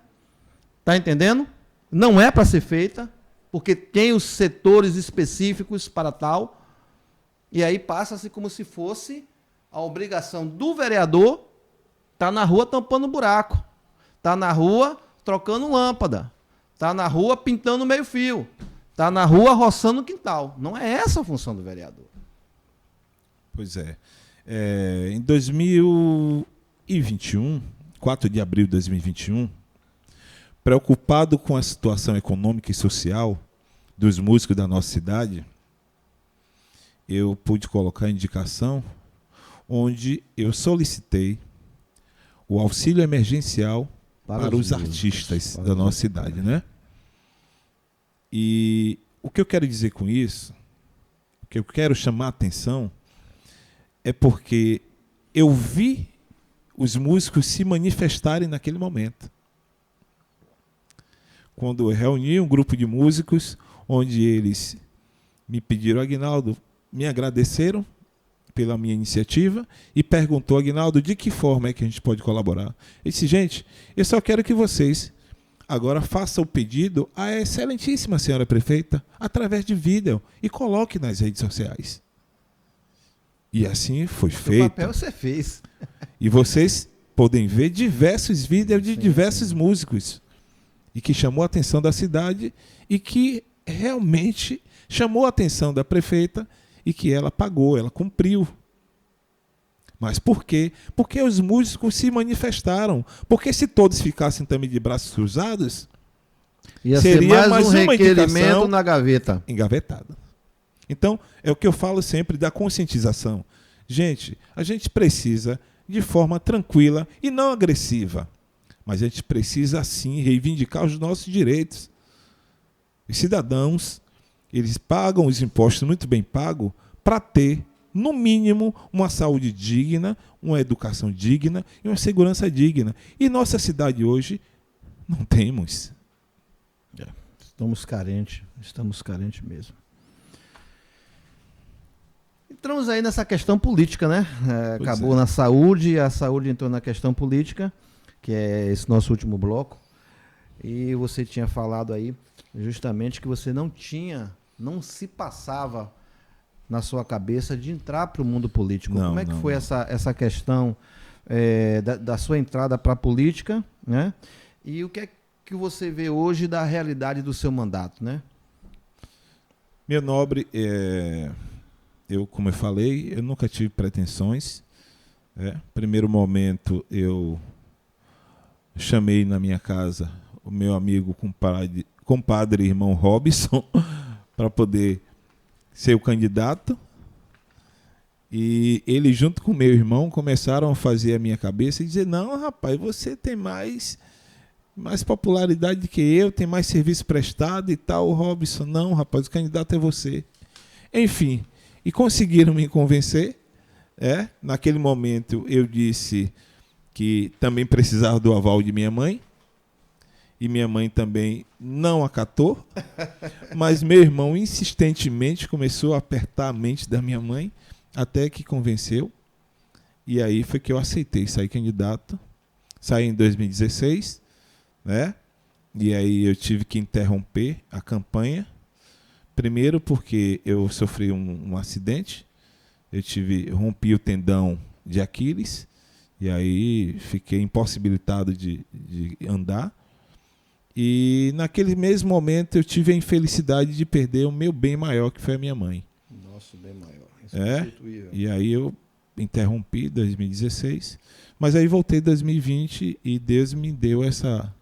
tá entendendo? Não é para ser feita, porque tem os setores específicos para tal, e aí passa-se como se fosse a obrigação do vereador estar na rua tampando buraco, tá na rua trocando lâmpada, tá na rua pintando meio-fio, tá na rua roçando o quintal. Não é essa a função do vereador. Pois é. Em 2021, 4 de abril de 2021, preocupado com a situação econômica e social dos músicos da nossa cidade, eu pude colocar a indicação onde eu solicitei o auxílio emergencial para os artistas da nossa cidade, né? E o que eu quero dizer com isso, o que eu quero chamar a atenção, é porque eu vi os músicos se manifestarem naquele momento. Quando eu reuni um grupo de músicos, onde eles me pediram: Aguinaldo, me agradeceram pela minha iniciativa e perguntou: Aguinaldo, de que forma é que a gente pode colaborar? Eu disse: gente, eu só quero que vocês agora façam o pedido à excelentíssima senhora prefeita através de vídeo e coloque nas redes sociais. E assim foi feito. O papel você fez. E vocês podem ver diversos vídeos de diversos músicos, e que chamou a atenção da cidade e que realmente chamou a atenção da prefeita e que ela pagou, ela cumpriu. Mas por quê? Porque os músicos se manifestaram. Porque se todos ficassem também de braços cruzados, ia seria ser mais um uma requerimento na gaveta. Engavetada. Então, é o que eu falo sempre da conscientização. Gente, a gente precisa de forma tranquila e não agressiva. Mas a gente precisa, sim, reivindicar os nossos direitos. Os cidadãos, eles pagam os impostos muito bem pagos para ter, no mínimo, uma saúde digna, uma educação digna e uma segurança digna. E nossa cidade hoje não temos. Estamos carentes mesmo. Entramos aí nessa questão política, né? Acabou na saúde, a saúde entrou na questão política, que é esse nosso último bloco. E você tinha falado aí justamente que você não se passava na sua cabeça de entrar para o mundo político. Como é que foi essa questão da sua entrada para a política, né? E o que é que você vê hoje da realidade do seu mandato, né? Meu nobre, como eu falei, eu nunca tive pretensões. Primeiro momento, eu chamei na minha casa o meu amigo compadre irmão Robson para poder ser o candidato. E ele, junto com meu irmão, começaram a fazer a minha cabeça e dizer: não, rapaz, você tem mais popularidade que eu, tem mais serviço prestado e tal. O Robson: não, rapaz, o candidato é você. Enfim, e conseguiram me convencer. Naquele momento eu disse que também precisava do aval de minha mãe, e minha mãe também não acatou, mas meu irmão insistentemente começou a apertar a mente da minha mãe, até que convenceu, e aí foi que eu aceitei sair candidato. Saí em 2016, né? E aí eu tive que interromper a campanha, primeiro porque eu sofri um acidente, eu rompi o tendão de Aquiles, e aí fiquei impossibilitado de andar. E naquele mesmo momento eu tive a infelicidade de perder o meu bem maior, que foi a minha mãe. Nosso bem maior. E aí eu interrompi 2016, mas aí voltei em 2020 e Deus me deu essa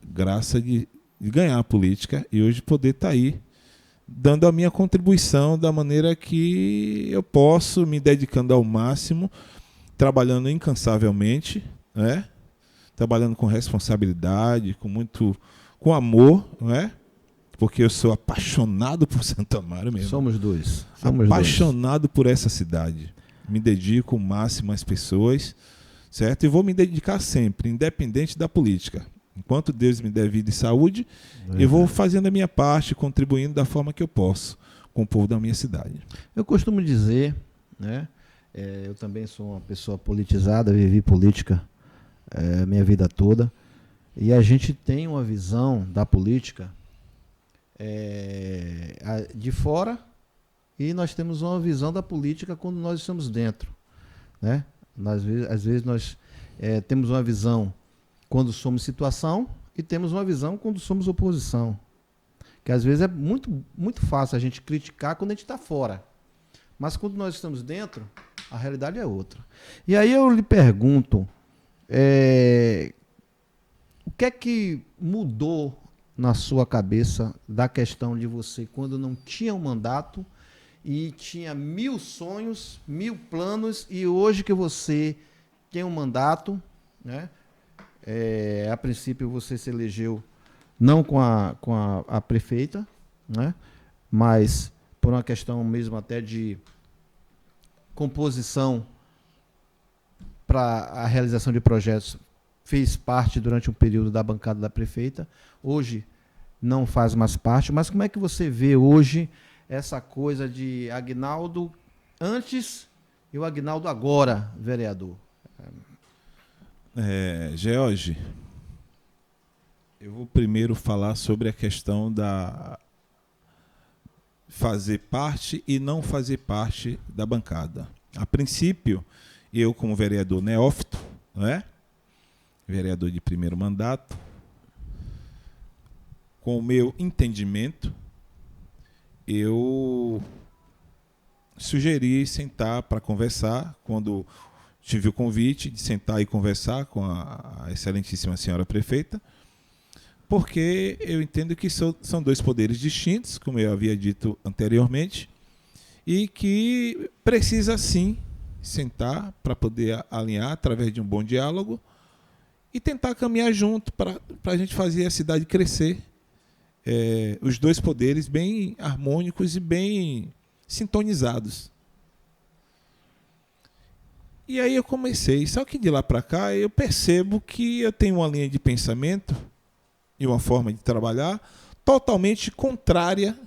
graça de ganhar a política e hoje poder estar aí, dando a minha contribuição da maneira que eu posso, me dedicando ao máximo, trabalhando incansavelmente, né? Trabalhando com responsabilidade, com amor, né? Porque eu sou apaixonado por Santo Amaro mesmo. Somos dois. Apaixonado por essa cidade. Me dedico o máximo às pessoas, certo? E vou me dedicar sempre, independente da política. Enquanto Deus me der vida e saúde, eu vou fazendo a minha parte, contribuindo da forma que eu posso com o povo da minha cidade. Eu costumo dizer, né? Eu também sou uma pessoa politizada, vivi política minha vida toda, e a gente tem uma visão da política de fora, e nós temos uma visão da política quando nós estamos dentro, né? Às vezes nós temos uma visão quando somos situação e temos uma visão quando somos oposição, que às vezes é muito, muito fácil a gente criticar quando a gente está fora, mas quando nós estamos dentro, a realidade é outra. E aí eu lhe pergunto, o que é que mudou na sua cabeça da questão de você, quando não tinha um mandato e tinha 1000 sonhos, 1000 planos, e hoje que você tem um mandato, né? A princípio você se elegeu não com a prefeita, né? Mas por uma questão mesmo até de composição para a realização de projetos, fez parte durante um período da bancada da prefeita, hoje não faz mais parte, mas como é que você vê hoje essa coisa de Aguinaldo antes e o Aguinaldo agora, vereador? George, eu vou primeiro falar sobre a questão da fazer parte e não fazer parte da bancada. A princípio, eu como vereador neófito, né? Vereador de primeiro mandato, com o meu entendimento, eu sugeri sentar para conversar, quando tive o convite de sentar e conversar com a excelentíssima senhora prefeita, porque eu entendo que são dois poderes distintos, como eu havia dito anteriormente, e que precisa sim sentar para poder alinhar através de um bom diálogo e tentar caminhar junto para a gente fazer a cidade crescer. Os dois poderes bem harmônicos e bem sintonizados. E aí eu comecei, só que de lá para cá eu percebo que eu tenho uma linha de pensamento e uma forma de trabalhar totalmente contrária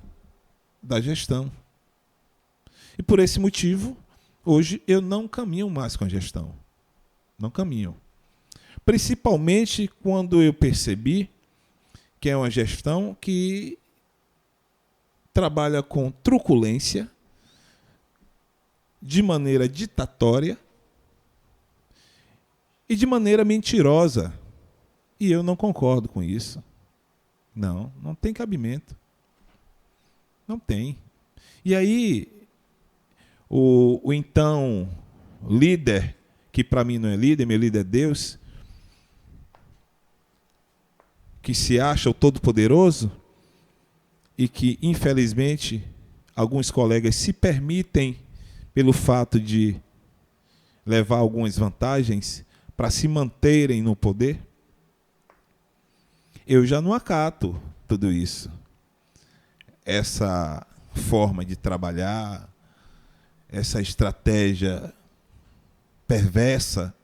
da gestão. E por esse motivo, hoje eu não caminho mais com a gestão. Não caminho. Principalmente quando eu percebi que é uma gestão que trabalha com truculência, de maneira ditatória e de maneira mentirosa. E eu não concordo com isso. Não tem cabimento. Não tem. E aí, o então líder, que para mim não é líder, meu líder é Deus, que se acha o Todo-Poderoso e que, infelizmente, alguns colegas se permitem, pelo fato de levar algumas vantagens para se manterem no poder, eu já não acato tudo isso. Essa forma de trabalhar, essa estratégia perversa,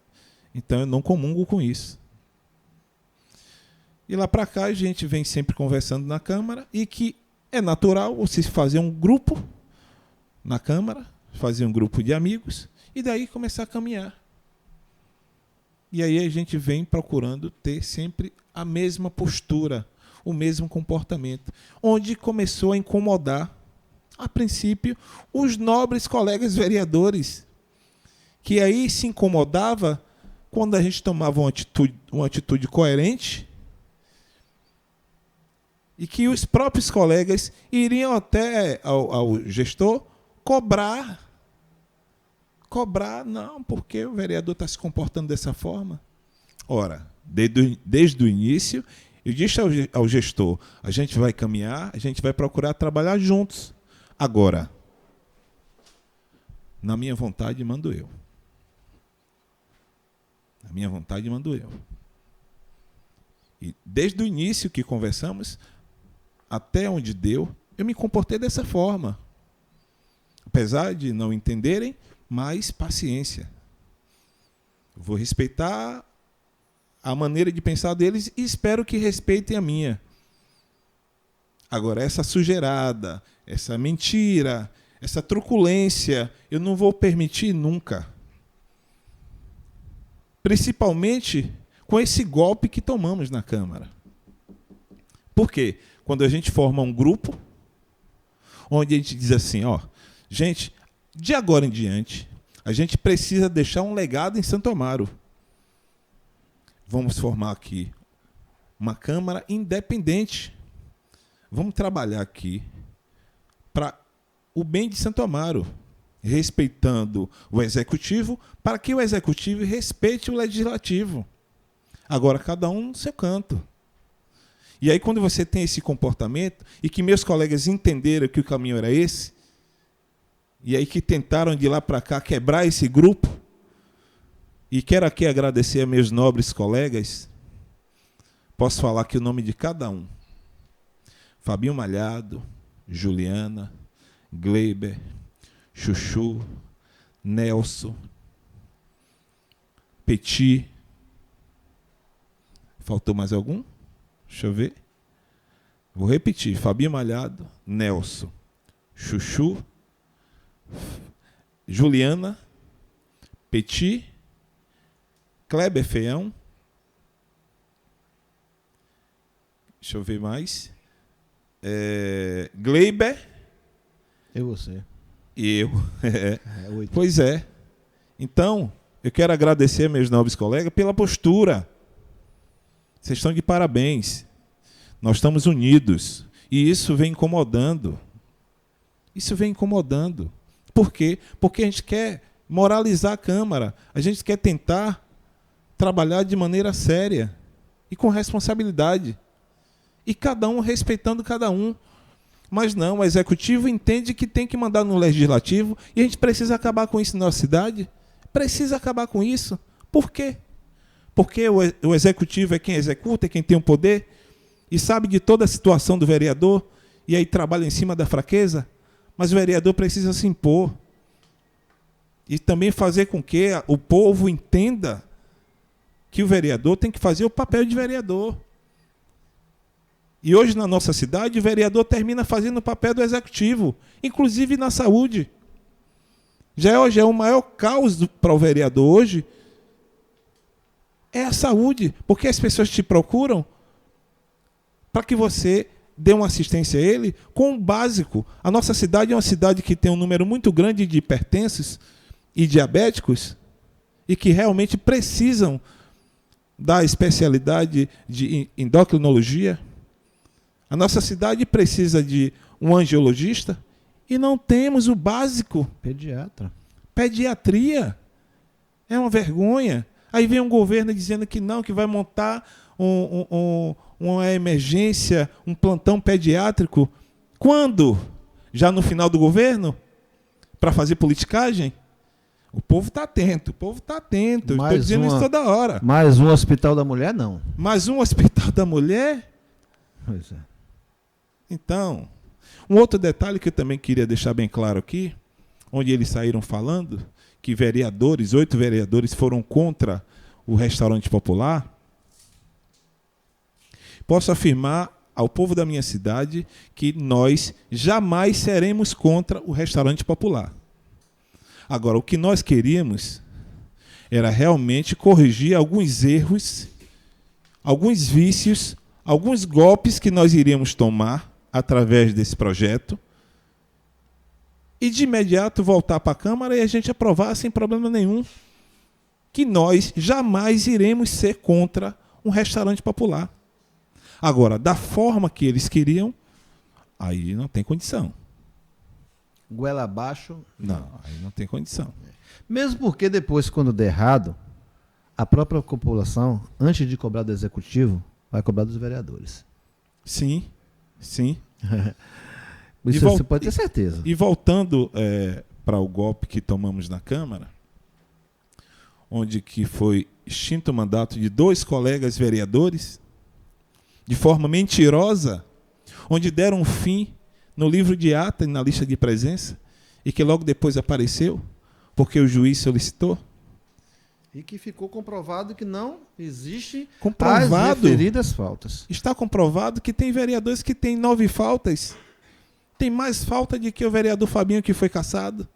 então eu não comungo com isso. E lá para cá a gente vem sempre conversando na Câmara e que é natural você fazer um grupo na Câmara, fazer um grupo de amigos e daí começar a caminhar. E aí a gente vem procurando ter sempre a mesma postura, o mesmo comportamento, onde começou a incomodar, a princípio, os nobres colegas vereadores, que aí se incomodava quando a gente tomava uma atitude coerente, e que os próprios colegas iriam até ao gestor cobrar, não, porque o vereador está se comportando dessa forma. Ora, desde o início, Eu disse ao gestor, a gente vai caminhar, a gente vai procurar trabalhar juntos. Agora, na minha vontade mando eu. Na minha vontade mando eu. E desde o início que conversamos, até onde deu, eu me comportei dessa forma. Apesar de não entenderem, mas paciência. Vou respeitar a maneira de pensar deles e espero que respeitem a minha. Agora, essa sujeirada, essa mentira, essa truculência, eu não vou permitir nunca. Principalmente com esse golpe que tomamos na Câmara. Por quê? Quando a gente forma um grupo, onde a gente diz assim, ó, gente, de agora em diante, a gente precisa deixar um legado em Santo Amaro. Vamos formar aqui uma Câmara independente. Vamos trabalhar aqui para o bem de Santo Amaro, respeitando o Executivo, para que o Executivo respeite o Legislativo. Agora, cada um no seu canto. E aí, quando você tem esse comportamento, e que meus colegas entenderam que o caminho era esse, e aí que tentaram de lá para cá quebrar esse grupo, e quero aqui agradecer a meus nobres colegas, posso falar aqui o nome de cada um. Fabinho Malhado, Juliana, Gleiber, Chuchu, Nelson, Petit. Faltou mais algum? Deixa eu ver. Vou repetir. Fabinho Malhado, Nelson, Chuchu, Juliana, Petit, Kleber Feião. Deixa eu ver mais. Gleiber. Eu você. E eu. Pois é. Então, eu quero agradecer a meus nobres colegas pela postura. Vocês estão de parabéns. Nós estamos unidos. E isso vem incomodando. Isso vem incomodando. Por quê? Porque a gente quer moralizar a Câmara. A gente quer tentar trabalhar de maneira séria e com responsabilidade. E cada um respeitando cada um. Mas não, o Executivo entende que tem que mandar no Legislativo e a gente precisa acabar com isso na nossa cidade. Precisa acabar com isso. Por quê? Porque o Executivo é quem executa, é quem tem o poder e sabe de toda a situação do vereador e aí trabalha em cima da fraqueza. Mas o vereador precisa se impor e também fazer com que o povo entenda que o vereador tem que fazer o papel de vereador. E hoje na nossa cidade o vereador termina fazendo o papel do Executivo, inclusive na saúde. Hoje é o maior caos para o vereador hoje é a saúde, porque as pessoas te procuram para que você dê uma assistência a ele com o básico. A nossa cidade é uma cidade que tem um número muito grande de hipertensos e diabéticos e que realmente precisam da especialidade de endocrinologia. A nossa cidade precisa de um angiologista e não temos o básico. Pediatra. Pediatria. É uma vergonha. Aí vem um governo dizendo que não, que vai montar uma emergência, um plantão pediátrico. Quando? Já no final do governo? Para fazer politicagem? O povo está atento, o povo está atento. Eu estou dizendo isso toda hora. Mais um hospital da mulher, não. Mais um hospital da mulher? Pois é. Então, um outro detalhe que eu também queria deixar bem claro aqui, onde eles saíram falando que 8 vereadores foram contra o restaurante popular, posso afirmar ao povo da minha cidade que nós jamais seremos contra o restaurante popular. Agora, o que nós queríamos era realmente corrigir alguns erros, alguns vícios, alguns golpes que nós iríamos tomar através desse projeto e de imediato voltar para a Câmara e a gente aprovar sem problema nenhum que nós jamais iremos ser contra um restaurante popular. Agora, da forma que eles queriam, aí não tem condição. Goela abaixo. Não, aí não tem condição. Mesmo porque depois, quando der errado, a própria população, antes de cobrar do Executivo, vai cobrar dos vereadores. Sim, sim. Isso você pode ter certeza. E voltando para o golpe que tomamos na Câmara, onde que foi extinto o mandato de 2 colegas vereadores, de forma mentirosa, onde deram um fim no livro de ata e na lista de presença, e que logo depois apareceu, porque o juiz solicitou. E que ficou comprovado que não existe Comprovado. as referidas faltas. Está comprovado que tem vereadores que têm 9 faltas. Tem mais falta do que o vereador Fabinho, que foi cassado.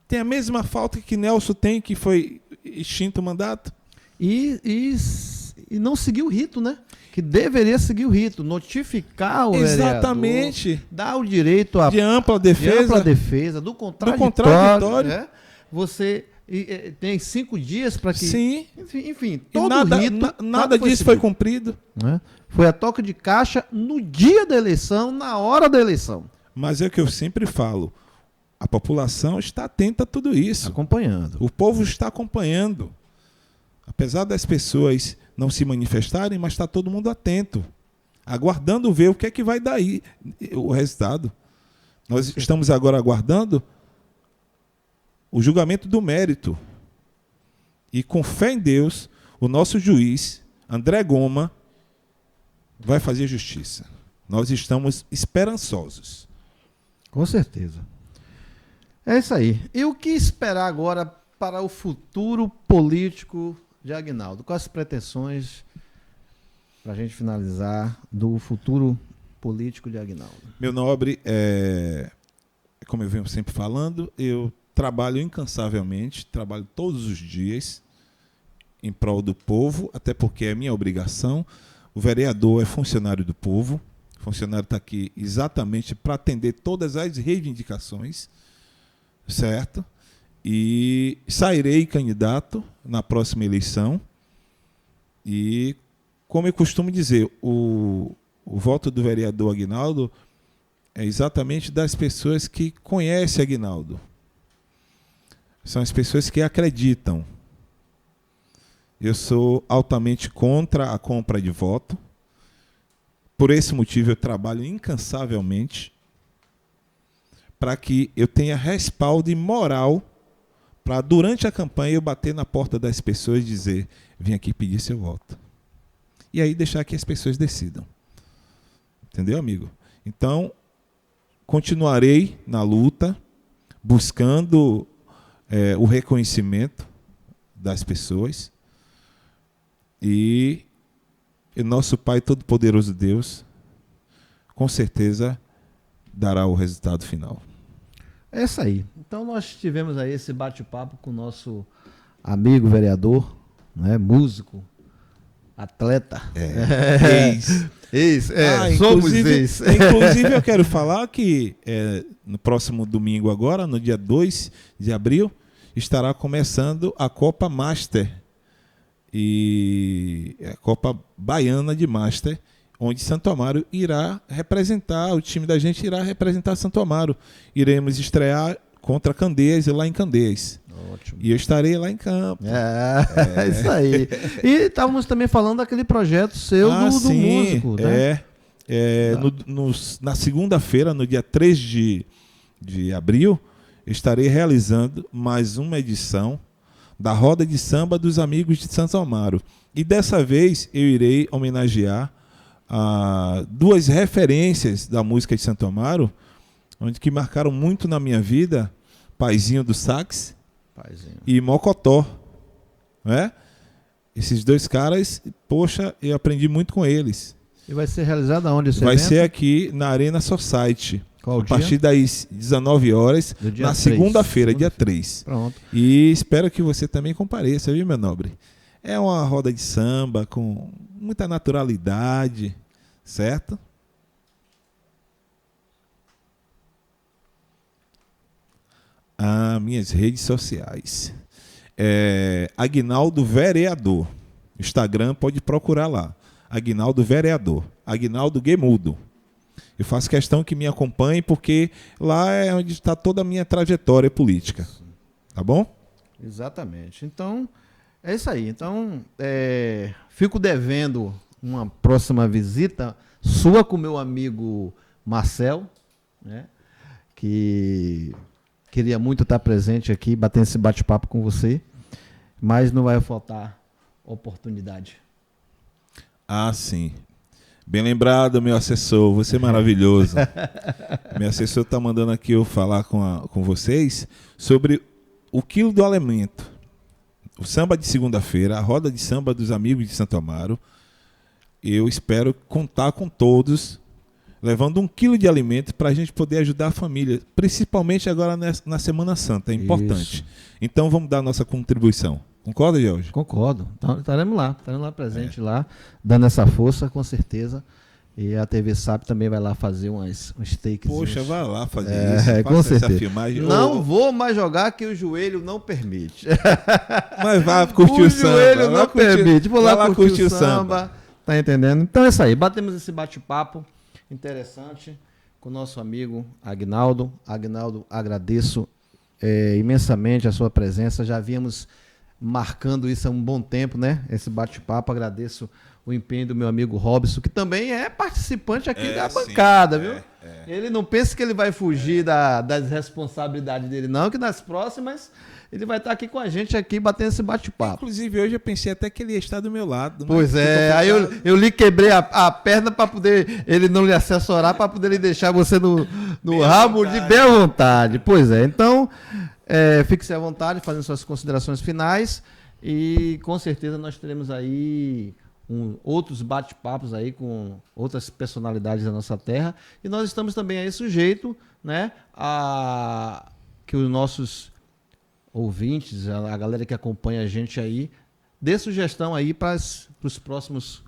Tem a mesma falta que Nelson tem, que foi extinto o mandato. E não seguiu o rito, né? Que deveria seguir o rito, notificar o Exatamente. vereador, dar o direito De ampla defesa. do contraditório. Né? Você tem 5 dias para que... Sim. Enfim, E todo nada, o rito... nada disso foi cumprido. Né? Foi a toca de caixa no dia da eleição, na hora da eleição. Mas é o que eu sempre falo. A população está atenta a tudo isso. Acompanhando. O povo está acompanhando. Apesar das pessoas não se manifestarem, mas está todo mundo atento, aguardando ver o que é que vai dar aí, o resultado. Nós estamos agora aguardando o julgamento do mérito. E com fé em Deus, o nosso juiz, André Goma, vai fazer justiça. Nós estamos esperançosos. Com certeza. É isso aí. E o que esperar agora para o futuro político de Aguinaldo? Quais as pretensões, para a gente finalizar, do futuro político de Aguinaldo? Meu nobre, como eu venho sempre falando, eu trabalho incansavelmente, trabalho todos os dias em prol do povo, até porque é minha obrigação. O vereador é funcionário do povo, o funcionário está aqui exatamente para atender todas as reivindicações, certo? E sairei candidato na próxima eleição. E, como eu costumo dizer, o voto do vereador Aguinaldo é exatamente das pessoas que conhecem Aguinaldo. São as pessoas que acreditam. Eu sou altamente contra a compra de voto. Por esse motivo, eu trabalho incansavelmente para que eu tenha respaldo e moral para, durante a campanha, eu bater na porta das pessoas e dizer: vim aqui pedir seu voto. E aí deixar que as pessoas decidam. Entendeu, amigo? Então, continuarei na luta, buscando o reconhecimento das pessoas. E o nosso Pai Todo-Poderoso Deus, com certeza, dará o resultado final. É isso aí. Então nós tivemos aí esse bate-papo com o nosso amigo vereador, né, músico, atleta. Somos ex. Inclusive eu quero falar que no próximo domingo agora, no dia 2 de abril, estará começando a Copa Master, e a Copa Baiana de Master, onde Santo Amaro irá representar, o time da gente irá representar Santo Amaro. Iremos estrear contra Candeias e lá em Candeias. Ótimo. E eu estarei lá em campo. É isso aí. E estávamos também falando daquele projeto seu do músico, né? Na segunda-feira, no dia 3 de abril, estarei realizando mais uma edição da Roda de Samba dos Amigos de Santo Amaro. E dessa vez eu irei homenagear duas referências da música de Santo Amaro, onde que marcaram muito na minha vida: Paizinho do Sax e Mocotó, né? Esses dois caras, poxa, eu aprendi muito com eles. E vai ser realizado aonde esse Vai evento? ser aqui na Arena Society. Qual a partir das 19 horas, na segunda-feira, dia 3. Pronto. E espero que você também compareça, viu, meu nobre? É uma roda de samba com muita naturalidade, certo? Minhas redes sociais. Aguinaldo Vereador. Instagram, pode procurar lá. Aguinaldo Vereador. Aguinaldo Guemudo. Eu faço questão que me acompanhe, porque lá é onde está toda a minha trajetória política. Tá bom? Exatamente. Então, É isso aí. Então, fico devendo uma próxima visita sua com meu amigo Marcel, né? Que queria muito estar presente aqui, batendo esse bate-papo com você, mas não vai faltar oportunidade. Ah, sim. Bem lembrado, meu assessor, você é maravilhoso. Meu assessor está mandando aqui eu falar com vocês sobre o quilo do alimento. O samba de segunda-feira, a roda de samba dos amigos de Santo Amaro. Eu espero contar com todos, levando 1 quilo de alimento para a gente poder ajudar a família, principalmente agora na Semana Santa, é importante. Isso. Então vamos dar a nossa contribuição. Concorda, Jorge? Concordo. Então, estaremos lá presente lá, dando essa força, com certeza. E a TV SAP também vai lá fazer uns takes. Poxa, vai lá fazer isso. Com certeza. Essa filmagem. Não vou mais jogar que o joelho não permite. Mas vai curtir o samba. O joelho não permite. Vou lá curtir o samba. samba. Tá entendendo? Então é isso aí. Batemos esse bate-papo interessante com o nosso amigo Agnaldo. Agnaldo, agradeço imensamente a sua presença. Já havíamos marcando isso há um bom tempo, né? Esse bate-papo. Agradeço o empenho do meu amigo Robson, que também é participante aqui da bancada, viu? Ele não pensa que ele vai fugir das responsabilidades dele, não, que nas próximas ele vai estar aqui com a gente, aqui batendo esse bate-papo. Inclusive, hoje eu pensei até que ele ia estar do meu lado. Pois aí eu lhe quebrei a perna para poder ele não lhe assessorar, para poder lhe deixar você no rabo de bem à vontade. Pois é, então fique-se à vontade, fazendo suas considerações finais, e com certeza nós teremos aí outros bate-papos aí com outras personalidades da nossa terra, e nós estamos também aí sujeito, né, a que os nossos ouvintes, a galera que acompanha a gente aí, dê sugestão aí para os próximos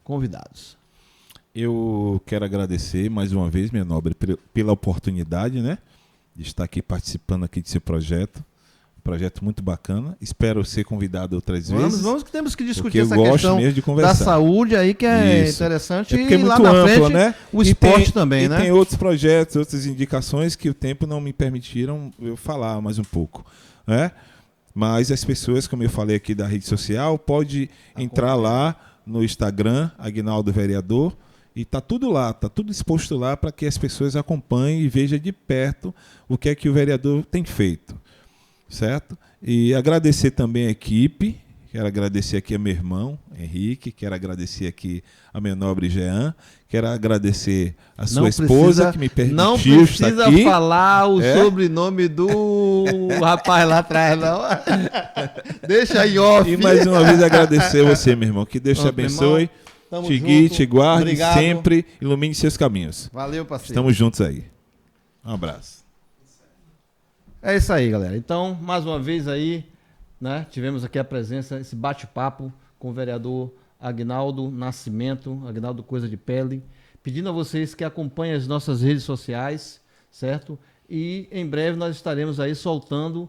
convidados. Eu quero agradecer mais uma vez, meu nobre, pela oportunidade, né, de estar aqui participando aqui desse projeto. Projeto muito bacana. Espero ser convidado outras vezes. Vamos que temos que discutir essa questão mesmo de da saúde aí, que é interessante. Porque é muito lá na amplo, frente, né? O esporte também, né? E tem outros projetos, outras indicações que o tempo não me permitiram eu falar mais um pouco, né? Mas as pessoas, como eu falei aqui da rede social, pode entrar lá no Instagram, Agnaldo Vereador, e tá tudo lá, tá tudo exposto lá para que as pessoas acompanhem e vejam de perto o que é que o vereador tem feito. Certo? E agradecer também a equipe, quero agradecer aqui a meu irmão, Henrique, quero agradecer aqui a meu nobre Jean, quero agradecer a sua esposa que me permitiu estar aqui. Não precisa falar o sobrenome do rapaz lá atrás, não. Deixa aí off. E mais uma vez agradecer você, meu irmão, que Deus te abençoe, te guie, te guarde, obrigado. Sempre ilumine seus caminhos. Valeu, parceiro. Estamos juntos aí. Um abraço. É isso aí, galera. Então, mais uma vez aí, né, tivemos aqui a presença, esse bate-papo com o vereador Agnaldo Nascimento, Agnaldo Coisa de Pele, pedindo a vocês que acompanhem as nossas redes sociais, certo? E em breve nós estaremos aí soltando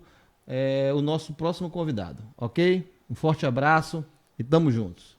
o nosso próximo convidado, ok? Um forte abraço e tamo juntos.